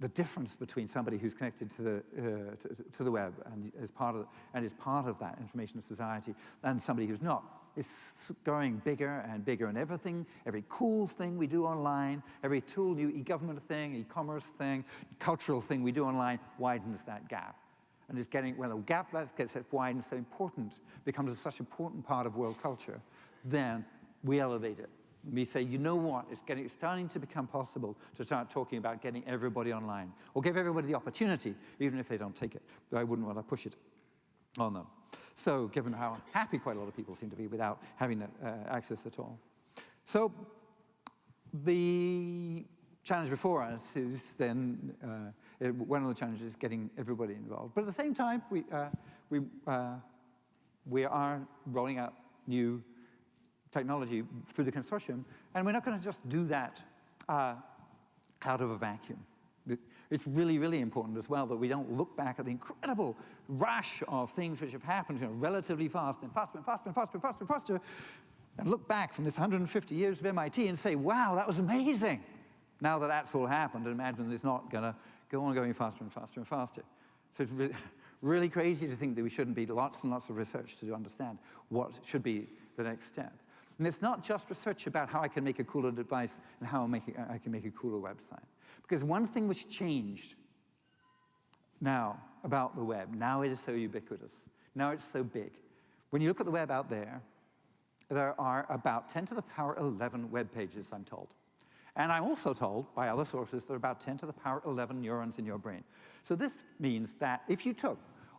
the difference between somebody who's connected to the web and is part of that information society and somebody who's not is growing bigger and bigger, and every cool thing we do online, every tool, new e-government thing, e-commerce thing, cultural thing we do online widens that gap. And it's getting, well, a gap that gets widened so important, becomes such an important part of world culture, then we elevate it. We say, you know what, it's starting to become possible to start talking about getting everybody online, or give everybody the opportunity, even if they don't take it. But I wouldn't want to push it on them. So, given how happy quite a lot of people seem to be without having that access at all. So, the challenge before us is then, one of the challenges is getting everybody involved. But at the same time, we are rolling out new technology through the consortium, and we're not going to just do that out of a vacuum. It's really, really important as well that we don't look back at the incredible rush of things which have happened relatively fast and faster and faster and faster and faster and faster, and look back from this 150 years of MIT and say, wow, that was amazing. Now that that's all happened, and imagine it's not going to go on going faster and faster and faster. So it's really crazy to think that we shouldn't be lots and lots of research to understand what should be the next step. And it's not just research about how I can make a cooler device and how I can make a cooler website. Because one thing which changed now about the web, now it is so ubiquitous, now it's so big. When you look at the web out there, there are about 10 to the power 11 web pages, I'm told. And I'm also told by other sources there are about 10 to the power 11 neurons in your brain. So this means that if you took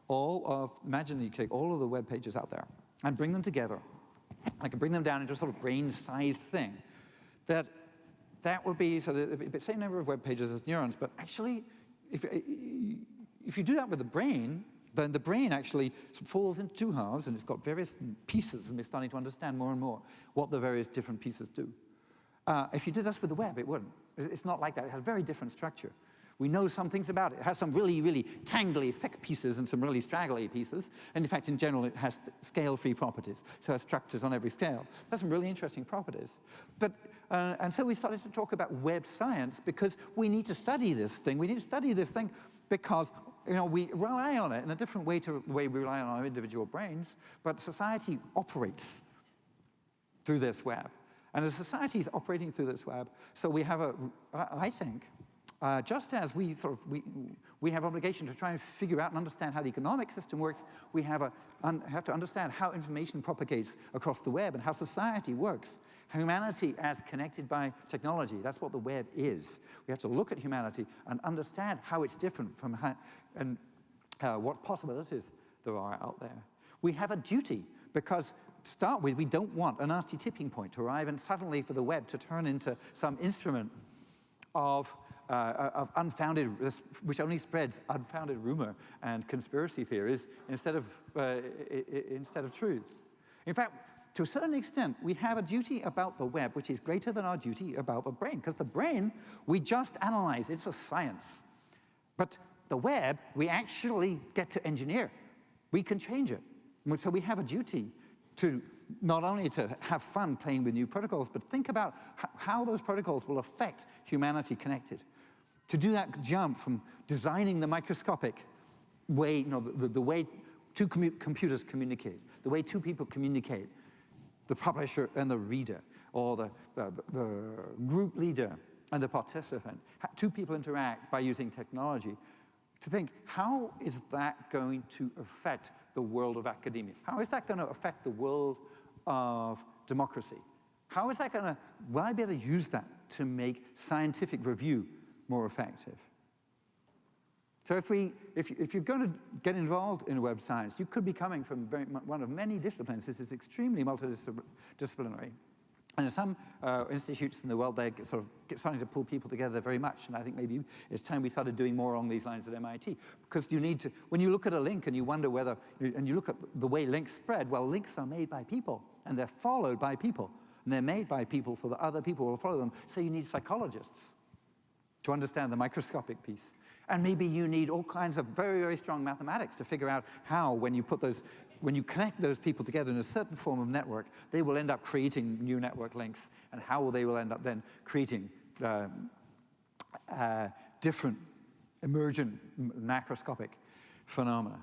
imagine you take all of the web pages out there and bring them together, I can bring them down into a sort of brain-sized thing, that would be, so the same number of web pages as neurons, but actually, if you do that with the brain, then the brain actually falls into two halves, and it's got various pieces, and we're starting to understand more and more what the various different pieces do. If you did this with the web, it wouldn't. It's not like that. It has a very different structure. We know some things about it. It has some really, really tangly, thick pieces and some really straggly pieces. And in fact, in general, it has scale-free properties. So it has structures on every scale. It has some really interesting properties. And so we started to talk about web science because we need to study this thing. We need to study this thing because we rely on it in a different way to the way we rely on our individual brains. But society operates through this web. And as society is operating through this web, so we have I think, just as we have obligation to try and figure out and understand how the economic system works, we have to understand how information propagates across the web and how society works. Humanity as connected by technology, that's what the web is. We have to look at humanity and understand how it's different from what possibilities there are out there. We have a duty because, to start with, we don't want a nasty tipping point to arrive and suddenly for the web to turn into some instrument of unfounded, which only spreads unfounded rumor and conspiracy theories instead of truth. In fact, to a certain extent, we have a duty about the web which is greater than our duty about the brain, because the brain, we just analyze, it's a science. But the web, we actually get to engineer. We can change it. So we have a duty to not only to have fun playing with new protocols, but think about how those protocols will affect humanity connected. To do that jump from designing the microscopic way, the way two computers communicate, the way two people communicate, the publisher and the reader, or the group leader and the participant, two people interact by using technology, to think, how is that going to affect the world of academia? How is that going to affect the world of democracy? How is that going to, will I be able to use that to make scientific review more effective? So if you're going to get involved in web science, you could be coming from one of many disciplines. This is extremely multidisciplinary. And in some institutes in the world, they're sort of starting to pull people together very much. And I think maybe it's time we started doing more along these lines at MIT. Because you need to, when you look at a link and you wonder whether, and you look at the way links spread, well, links are made by people, and they're followed by people. And they're made by people so that other people will follow them. So you need psychologists to understand the microscopic piece. And maybe you need all kinds of very, very strong mathematics to figure out how, when you connect those people together in a certain form of network, they will end up creating new network links, and how they will end up then creating different emergent macroscopic phenomena.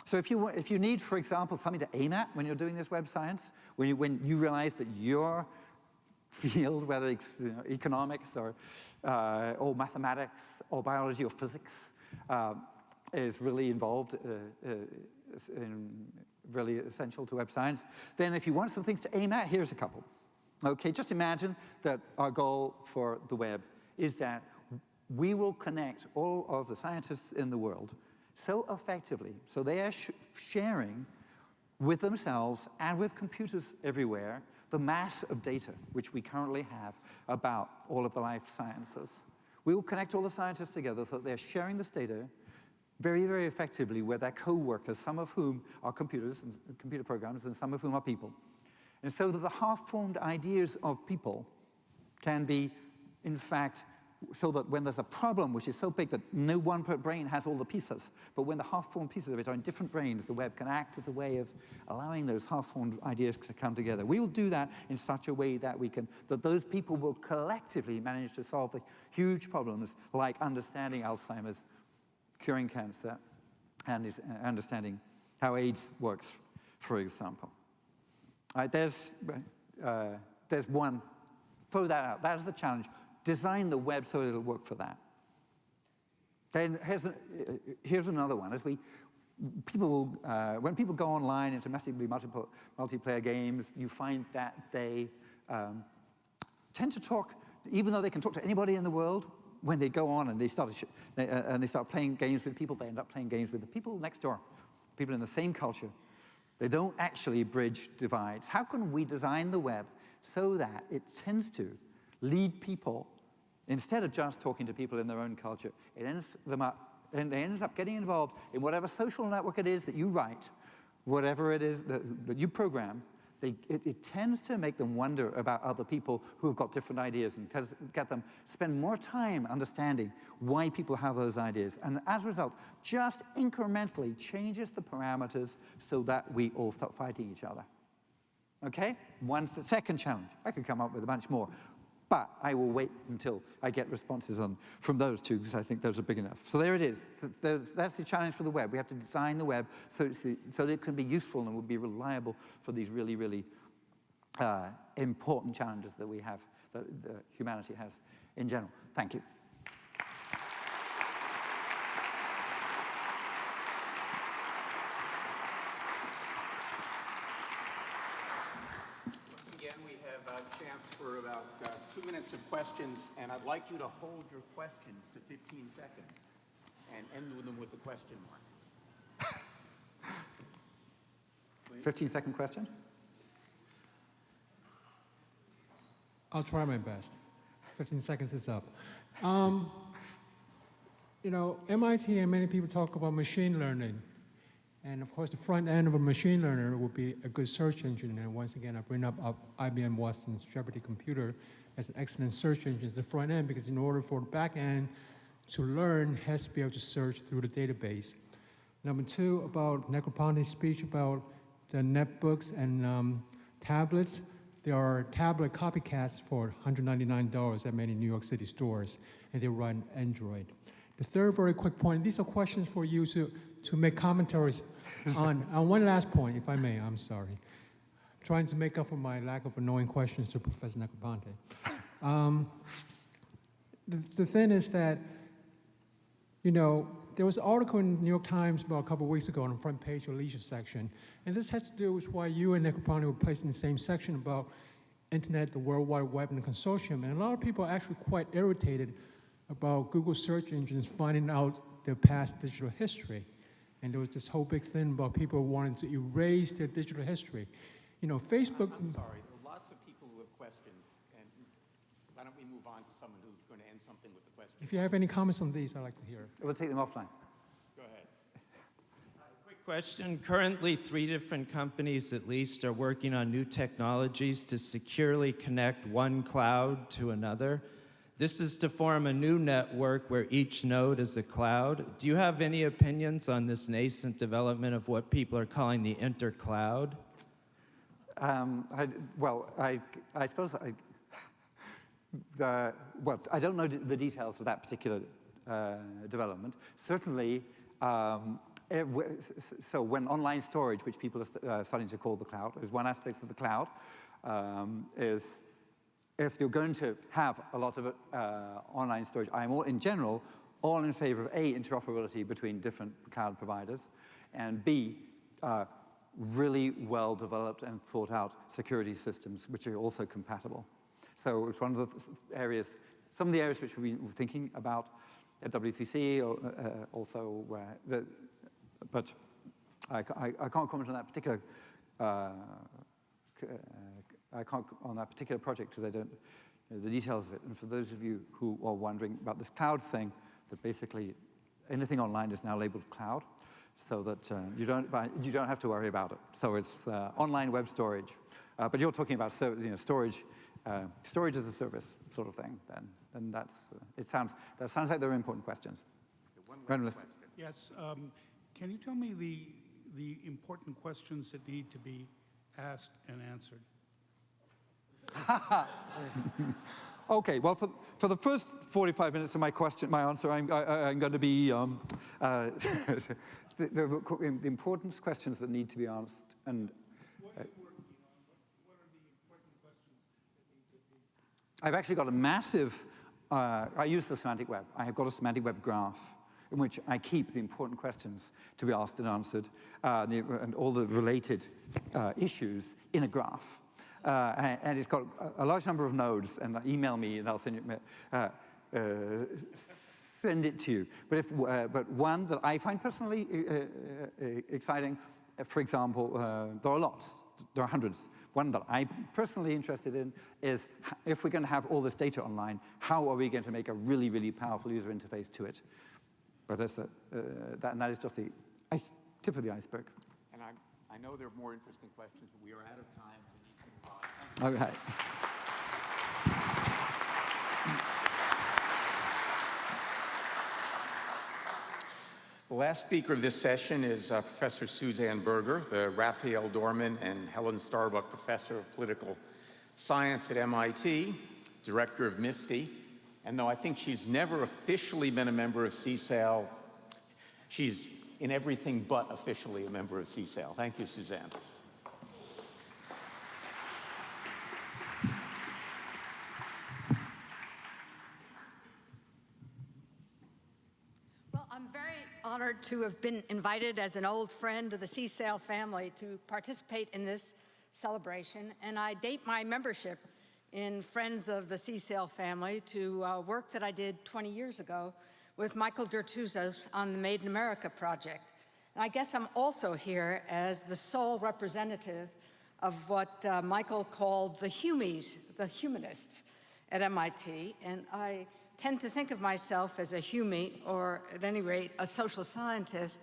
So if you need, for example, something to aim at when you're doing this web science, when you realize that your field, whether it's economics or mathematics or biology or physics, is really involved, really essential to web science, then if you want some things to aim at, here's a couple. Okay, just imagine that our goal for the web is that we will connect all of the scientists in the world so effectively, so they are sharing with themselves and with computers everywhere the mass of data which we currently have about all of the life sciences. We will connect all the scientists together so that they're sharing this data very, very effectively with their co-workers, some of whom are computers and computer programs, and some of whom are people. And so that the half-formed ideas of people can be, in fact, so that when there's a problem which is so big that no one brain has all the pieces, but when the half-formed pieces of it are in different brains, the web can act as a way of allowing those half-formed ideas to come together. We will do that in such a way that that those people will collectively manage to solve the huge problems like understanding Alzheimer's, curing cancer, and understanding how AIDS works, for example. There's one, throw that out, that is the challenge. Design the web so it'll work for that. Then here's another one. When people go online into massively multiplayer games, you find that they tend to talk, even though they can talk to anybody in the world, when they go on and they start playing games with people, they end up playing games with the people next door, people in the same culture. They don't actually bridge divides. How can we design the web so that it tends to lead people, instead of just talking to people in their own culture, it ends up getting involved in whatever social network it is that you write, whatever it is that you program, it tends to make them wonder about other people who have got different ideas and tends to get them spend more time understanding why people have those ideas. And as a result, just incrementally changes the parameters so that we all stop fighting each other. Okay? The second challenge. I could come up with a bunch more, but I will wait until I get responses from those two, because I think those are big enough. So there it is. That's the challenge for the web. We have to design the web so that it can be useful and will be reliable for these really, really important challenges that we have, that humanity has in general. Thank you. For about 2 minutes of questions, and I'd like you to hold your questions to 15 seconds and end them with a question mark. 15-second question? I'll try my best. 15 seconds is up. You know, MIT and many people talk about machine learning. And of course, the front end of a machine learner would be a good search engine. And once again, I bring up IBM Watson's Jeopardy computer as an excellent search engine at the front end, because in order for the back end to learn, it has to be able to search through the database. Number two, about Negroponte's speech about the netbooks and tablets. There are tablet copycats for $199 at many New York City stores, and they run Android. The third very quick point, these are questions for you to make commentaries on one last point, if I may. I'm sorry. I'm trying to make up for my lack of annoying questions to Professor Negroponte. The thing is that, you know, there was an article in the New York Times about a couple of weeks ago on the front page of the leisure section, and this has to do with why you and Negroponte were placed in the same section about Internet, the World Wide Web, and the Consortium. And a lot of people are actually quite irritated about Google search engines finding out their past digital history. And there was this whole big thing about people wanting to erase their digital history. You know, Facebook... I'm sorry, there are lots of people who have questions, and why don't we move on to someone who's going to end something with the question? If you have any comments on these, I'd like to hear. We'll take them offline. Go ahead. Quick question. Currently, 3 different companies at least are working on new technologies to securely connect one cloud to another. This is to form a new network where each node is a cloud. Do you have any opinions on this nascent development of what people are calling the intercloud? I suppose I don't know the details of that particular development. Certainly, so when online storage, which people are starting to call the cloud, is one aspect of the cloud, is if you're going to have a lot of online storage, I'm all, in general, all in favor of A, interoperability between different cloud providers, and B, really well-developed and thought-out security systems, which are also compatible. So it's one of the areas, some of the areas which we've been thinking about at W3C, or also, but I can't comment on that particular on that particular project because I don't know the details of it. And for those of you who are wondering about this cloud thing, that basically anything online is now labeled cloud, so that you don't have to worry about it. So it's online web storage, but you're talking about storage as a service sort of thing. Then, and that sounds like they're important questions. One last question. Yes. Can you tell me the important questions that need to be asked and answered? Okay, well, for the first 45 minutes of my answer, I'm going to be the important questions that need to be asked. And what are you working on? What are the important questions that need to be? I've actually got a massive, I use the semantic web. I have got a semantic web graph in which I keep the important questions to be asked and answered, and all the related issues in a graph. And it's got a large number of nodes, and email me and I'll send it to you. But one that I find personally exciting, for example, there are lots, there are hundreds. One that I'm personally interested in is if we're going to have all this data online, how are we going to make a really, really powerful user interface to it? But that is just the tip of the iceberg. And I know there are more interesting questions, but we are out of time. Okay. The last speaker of this session is Professor Suzanne Berger, the Raphael, Dorman-Helen Starbuck Professor of Political Science at MIT, Director of MISTI, and though I think she's never officially been a member of CSAIL, she's in everything but officially a member of CSAIL. Thank you, Suzanne. Well, I'm very honored to have been invited as an old friend of the CSAIL family to participate in this celebration, and I date my membership in Friends of the CSAIL family to work that I did 20 years ago with Michael Dertouzos on the Made in America project. And I guess I'm also here as the sole representative of what Michael called the Humies, the humanists at MIT, and I tend to think of myself as a humie, or at any rate, a social scientist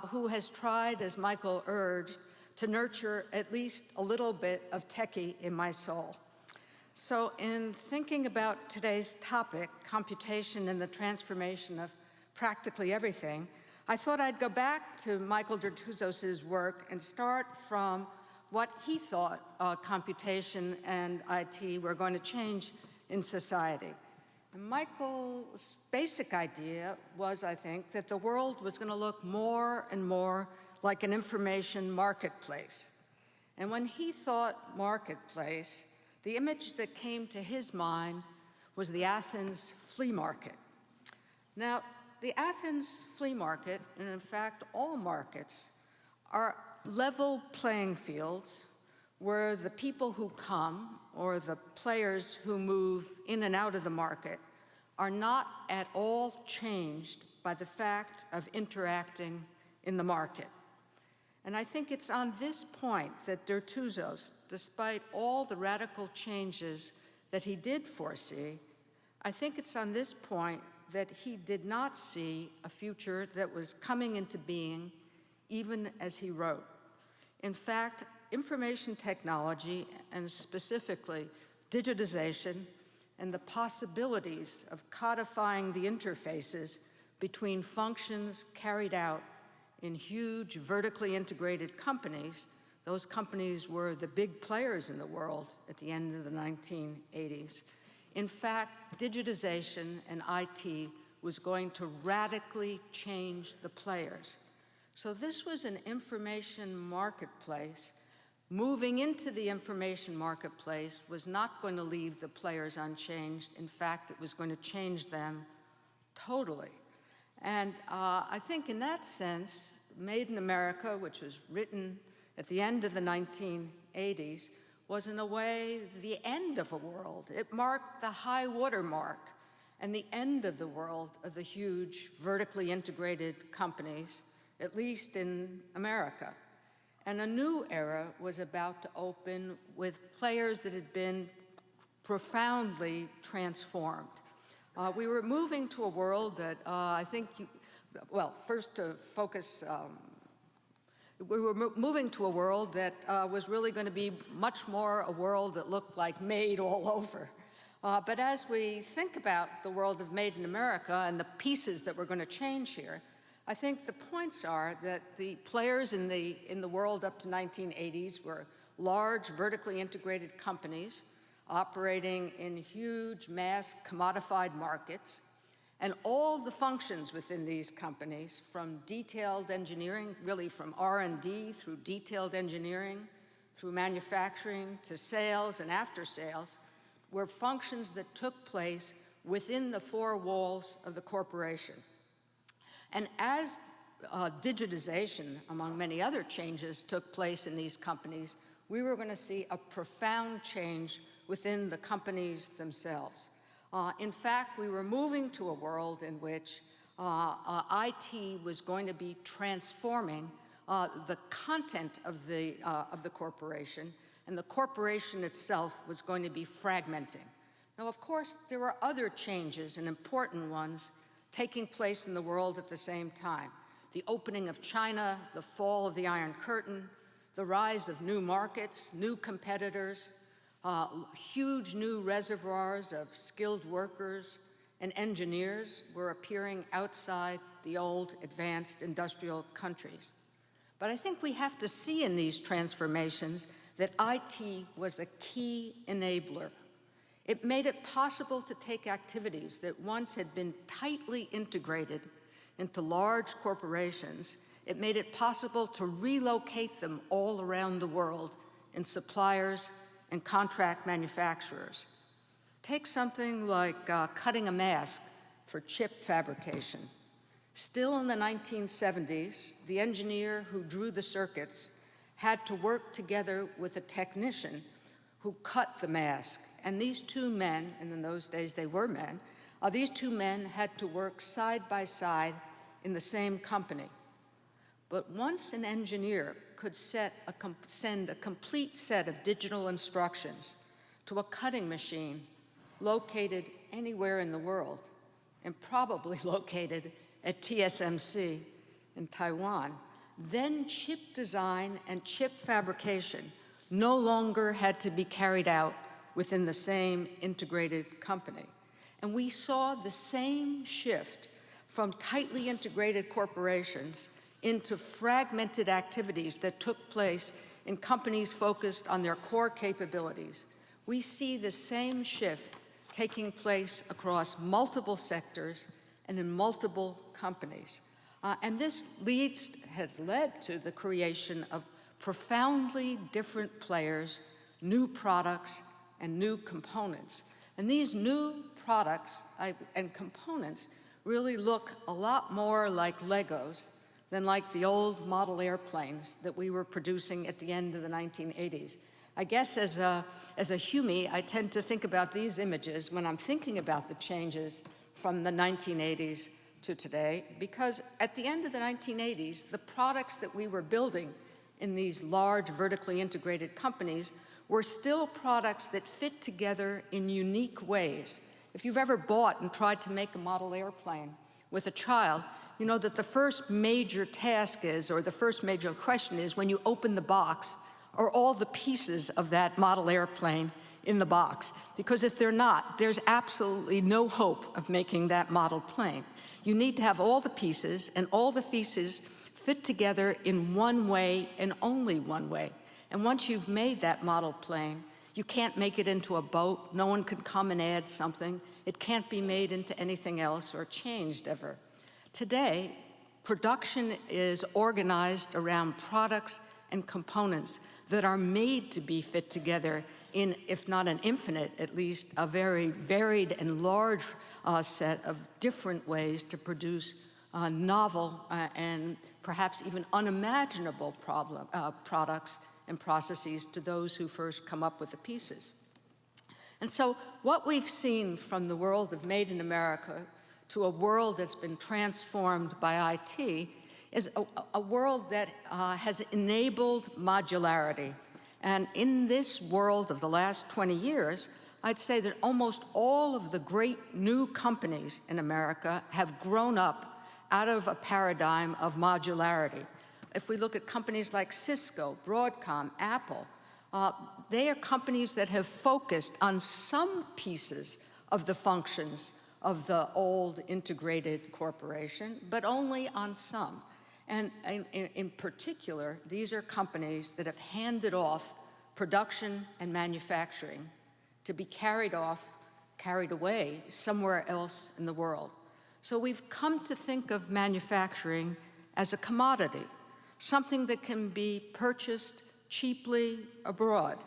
who has tried, as Michael urged, to nurture at least a little bit of techie in my soul. So in thinking about today's topic, computation and the transformation of practically everything, I thought I'd go back to Michael Dertouzos' work and start from what he thought computation and IT were going to change in society. And Michael's basic idea was, I think, that the world was going to look more and more like an information marketplace. And when he thought marketplace, the image that came to his mind was the Athens flea market. Now, the Athens flea market, and in fact all markets, are level playing fields where the people who come, or the players who move in and out of the market, are not at all changed by the fact of interacting in the market. And I think it's on this point that Dertouzos, despite all the radical changes that he did foresee, I think it's on this point that he did not see a future that was coming into being even as he wrote. In fact, information technology, and specifically digitization, and the possibilities of codifying the interfaces between functions carried out in huge vertically integrated companies. Those companies were the big players in the world at the end of the 1980s. In fact, digitization and IT was going to radically change the players. So this was an information marketplace. Moving into the information marketplace was not going to leave the players unchanged. In fact, it was going to change them totally. And I think in that sense, Made in America, which was written at the end of the 1980s, was in a way the end of a world. It marked the high water mark and the end of the world of the huge vertically integrated companies, at least in America. And a new era was about to open with players that had been profoundly transformed. We were moving to a world that I think, first to focus, we were moving to a world that was really going to be much more a world that looked like made all over. But as we think about the world of Made in America and the pieces that we're going to change here, I think the points are that the players in the world up to 1980s were large, vertically integrated companies operating in huge, mass, commodified markets, and all the functions within these companies, from detailed engineering, really from R&D through detailed engineering, through manufacturing to sales and after sales, were functions that took place within the four walls of the corporation. And as digitization, among many other changes, took place in these companies, we were going to see a profound change within the companies themselves. In fact, we were moving to a world in which IT was going to be transforming the content of the corporation, and the corporation itself was going to be fragmenting. Now, of course, there were other changes, and important ones, taking place in the world at the same time. The opening of China, the fall of the Iron Curtain, the rise of new markets, new competitors, Huge new reservoirs of skilled workers and engineers were appearing outside the old advanced industrial countries. But I think we have to see in these transformations that IT was a key enabler. It made it possible to take activities that once had been tightly integrated into large corporations. It made it possible to relocate them all around the world in suppliers and contract manufacturers. Take something like cutting a mask for chip fabrication. Still in the 1970s, the engineer who drew the circuits had to work together with a technician who cut the mask. And these two men, and in those days they were men, these two men had to work side by side in the same company. But once an engineer could send a complete set of digital instructions to a cutting machine located anywhere in the world, and probably located at TSMC in Taiwan, then chip design and chip fabrication no longer had to be carried out within the same integrated company. And we saw the same shift from tightly integrated corporations into fragmented activities that took place in companies focused on their core capabilities. We see the same shift taking place across multiple sectors and in multiple companies. And this has led to the creation of profoundly different players, new products, and new components. And these new products and components really look a lot more like Legos than like the old model airplanes that we were producing at the end of the 1980s. I guess as a Humie, I tend to think about these images when I'm thinking about the changes from the 1980s to today, because at the end of the 1980s, the products that we were building in these large vertically integrated companies were still products that fit together in unique ways. If you've ever bought and tried to make a model airplane with a child, you know that the first major task is, or the first major question is, when you open the box, are all the pieces of that model airplane in the box? Because if they're not, there's absolutely no hope of making that model plane. You need to have all the pieces, and all the pieces fit together in one way and only one way. And once you've made that model plane, you can't make it into a boat. No one can come and add something. It can't be made into anything else or changed ever. Today, production is organized around products and components that are made to be fit together in, if not an infinite, at least a very varied and large set of different ways to produce novel and perhaps even unimaginable products and processes to those who first come up with the pieces. And so what we've seen from the world of Made in America to a world that's been transformed by IT is a world that has enabled modularity. And in this world of the last 20 years, I'd say that almost all of the great new companies in America have grown up out of a paradigm of modularity. If we look at companies like Cisco, Broadcom, Apple, they are companies that have focused on some pieces of the functions of the old integrated corporation, but only on some. And in particular, these are companies that have handed off production and manufacturing to be carried away somewhere else in the world. So we've come to think of manufacturing as a commodity, something that can be purchased cheaply abroad.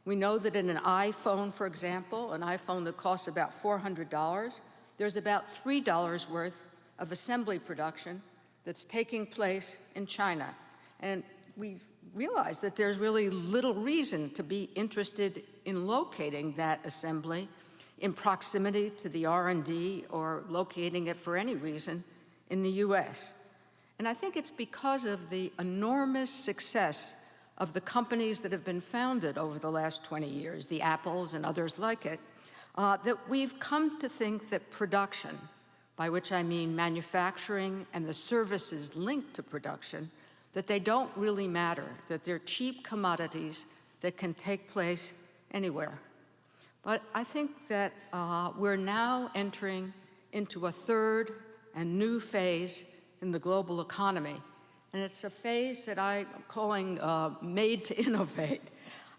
We know that in an iPhone, for example, an iPhone that costs about $400, there's about $3 worth of assembly production that's taking place in China. And we've realized that there's really little reason to be interested in locating that assembly in proximity to the R&D or locating it for any reason in the US. And I think it's because of the enormous success of the companies that have been founded over the last 20 years, the Apples and others like it, that we've come to think that production, by which I mean manufacturing and the services linked to production, that they don't really matter, that they're cheap commodities that can take place anywhere. But I think that we're now entering into a third and new phase in the global economy. And it's a phase that I'm calling made to innovate.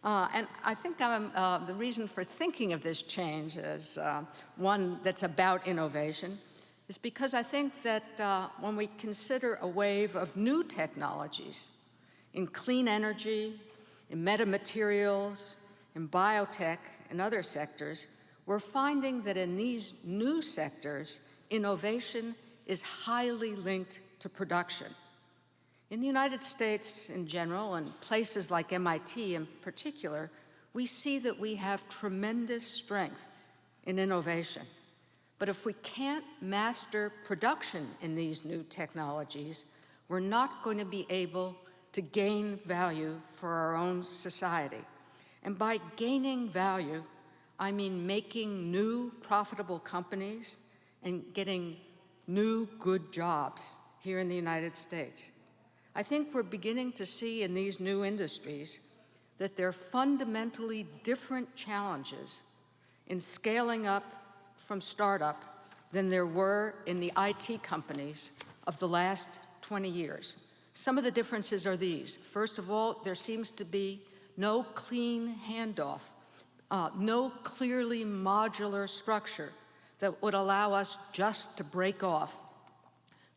And I think the reason for thinking of this change as one that's about innovation is because I think that when we consider a wave of new technologies in clean energy, in metamaterials, in biotech, and other sectors, we're finding that in these new sectors, innovation is highly linked to production. In the United States in general, and places like MIT in particular, we see that we have tremendous strength in innovation. But if we can't master production in these new technologies, we're not going to be able to gain value for our own society. And by gaining value, I mean making new profitable companies and getting new good jobs here in the United States. I think we're beginning to see in these new industries that there are fundamentally different challenges in scaling up from startup than there were in the IT companies of the last 20 years. Some of the differences are these. First of all, there seems to be no clean handoff, no clearly modular structure that would allow us just to break off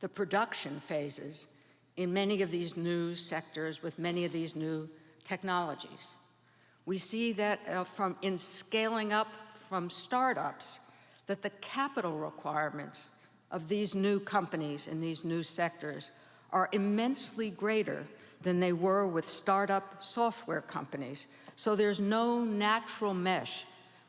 the production phases in many of these new sectors with many of these new technologies. We see that in scaling up from startups, that the capital requirements of these new companies in these new sectors are immensely greater than they were with startup software companies. So there's no natural mesh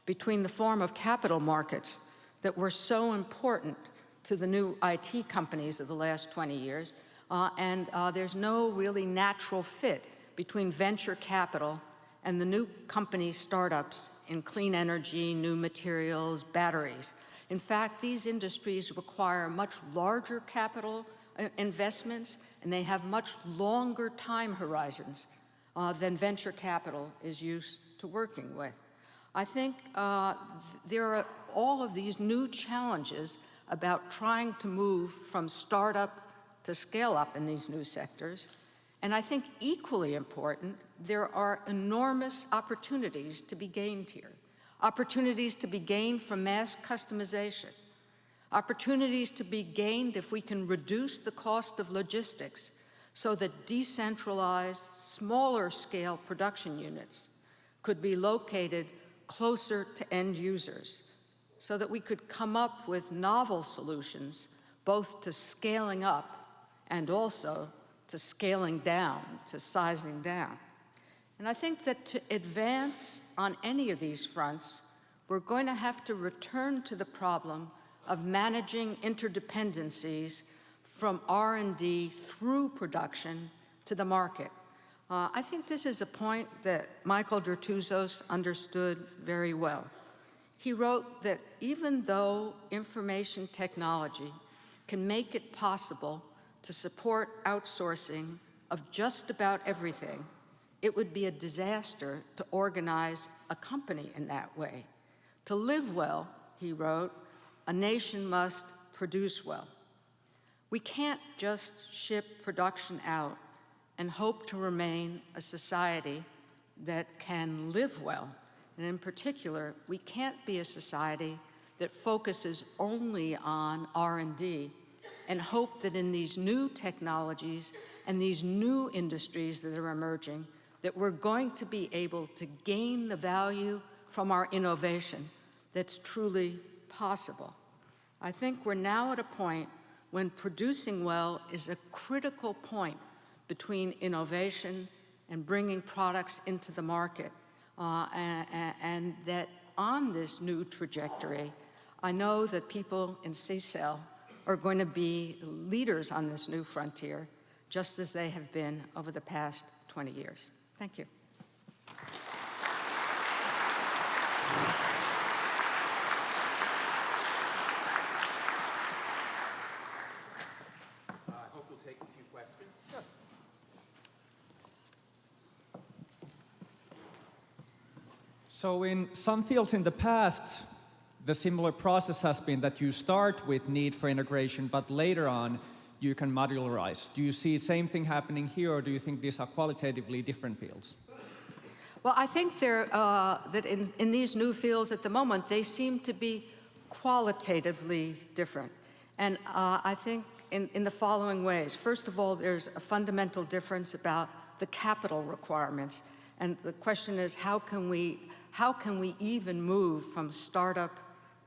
between the form of capital markets that were so important to the new IT companies of the last 20 years, and there's no really natural fit between venture capital and the new company startups in clean energy, new materials, batteries. In fact, these industries require much larger capital investments, and they have much longer time horizons than venture capital is used to working with. I think there are all of these new challenges about trying to move from startup to scale up in these new sectors. And I think equally important, there are enormous opportunities to be gained here. Opportunities to be gained from mass customization. Opportunities to be gained if we can reduce the cost of logistics so that decentralized, smaller scale production units could be located closer to end users, so that we could come up with novel solutions, both to scaling up and also to scaling down, to sizing down. And I think that to advance on any of these fronts, we're going to have to return to the problem of managing interdependencies from R&D through production to the market. I think this is a point that Michael Dertouzos understood very well. He wrote that even though information technology can make it possible to support outsourcing of just about everything, it would be a disaster to organize a company in that way. To live well, he wrote, a nation must produce well. We can't just ship production out and hope to remain a society that can live well. And in particular, we can't be a society that focuses only on R&D and hope that in these new technologies and these new industries that are emerging, that we're going to be able to gain the value from our innovation that's truly possible. I think we're now at a point when producing well is a critical point between innovation and bringing products into the market. And that on this new trajectory, I know that people in CSAIL are going to be leaders on this new frontier, just as they have been over the past 20 years. Thank you. I hope we'll take a few questions. Sure. So in some fields in the past, the similar process has been that you start with need for integration, but later on you can modularize. Do you see the same thing happening here, or do you think these are qualitatively different fields? Well, I think that in these new fields at the moment, they seem to be qualitatively different. And I think in the following ways. First of all, there's a fundamental difference about the capital requirements. And the question is, how can we even move from startup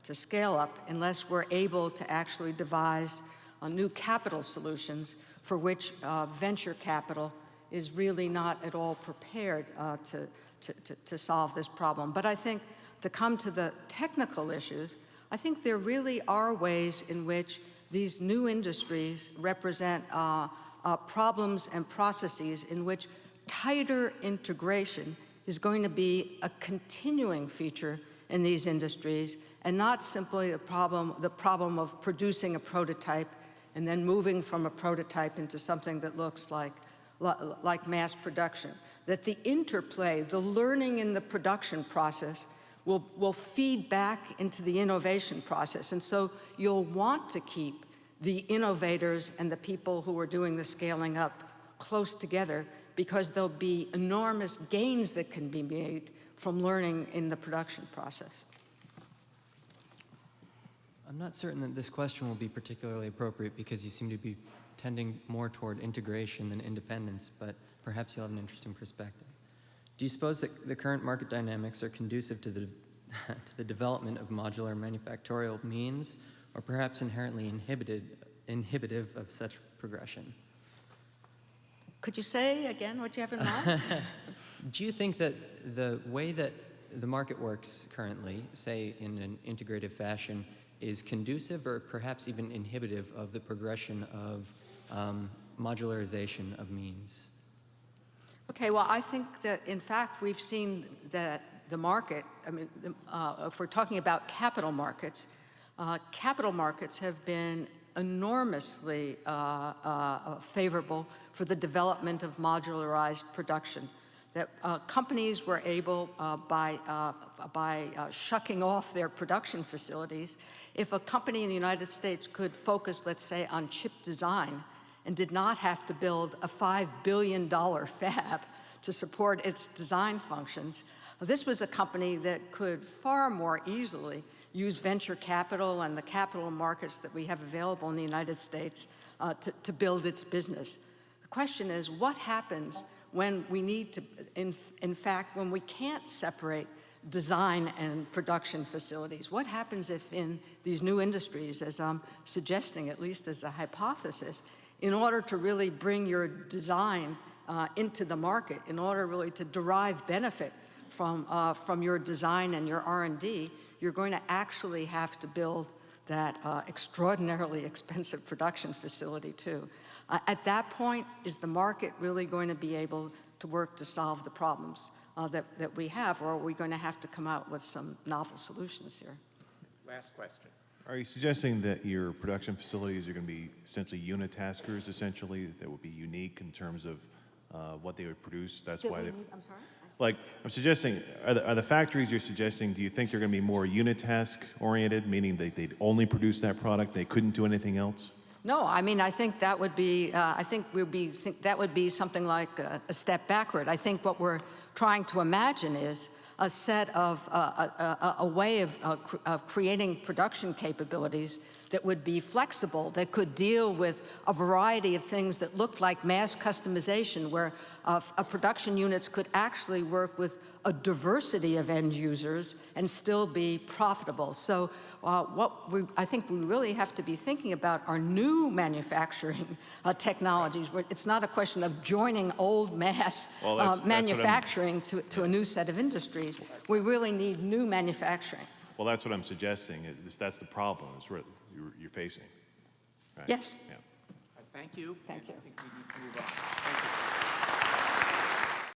to scale up unless we're able to actually devise new capital solutions for which venture capital is really not at all prepared to solve this problem. But I think to come to the technical issues, I think there really are ways in which these new industries represent problems and processes in which tighter integration is going to be a continuing feature in these industries, and not simply the problem of producing a prototype and then moving from a prototype into something that looks like mass production. That the interplay, the learning in the production process will feed back into the innovation process. And so you'll want to keep the innovators and the people who are doing the scaling up close together, because there'll be enormous gains that can be made from learning in the production process. I'm not certain that this question will be particularly appropriate because you seem to be tending more toward integration than independence, but perhaps you'll have an interesting perspective. Do you suppose that the current market dynamics are conducive to the development of modular manufactorial means, or perhaps inherently inhibitive of such progression? Could you say again what you have in mind? Do you think that the way that the market works currently, say in an integrative fashion, is conducive or perhaps even inhibitive of the progression of modularization of means? Okay, well, I think that, in fact, we've seen that the market, I mean, if we're talking about capital markets have been enormously favorable for the development of modularized production. That companies were able, by shucking off their production facilities, if a company in the United States could focus, let's say, on chip design and did not have to build a $5 billion fab to support its design functions, this was a company that could far more easily use venture capital and the capital markets that we have available in the United States to build its business. The question is, what happens when we need to, in fact, when we can't separate design and production facilities? What happens if in these new industries, as I'm suggesting, at least as a hypothesis, in order to really bring your design into the market, in order really to derive benefit from your design and your R&D, you're going to actually have to build that extraordinarily expensive production facility too. At that point, is the market really going to be able to work to solve the problems that we have, or are we going to have to come out with some novel solutions here? Last question. Are you suggesting that your production facilities are going to be essentially unitaskers, essentially, that would be unique in terms of what they would produce? That's why they... I'm sorry? Like, I'm suggesting, are the factories you're suggesting, do you think they're going to be more unitask-oriented, meaning they'd only produce that product, they couldn't do anything else? No, I mean, I think that would be, that would be something like a step backward. I think what we're trying to imagine is a set of, a way of creating production capabilities that would be flexible, that could deal with a variety of things that looked like mass customization, where production units could actually work with a diversity of end users and still be profitable. So I think we really have to be thinking about are new manufacturing technologies, where it's not a question of joining old mass manufacturing to a new set of industries. We really need new manufacturing. Well, that's what I'm suggesting. That's the problem is what you're facing. Right? Yes. Yeah. Thank you. Thank you. I think we need to move on. Thank you.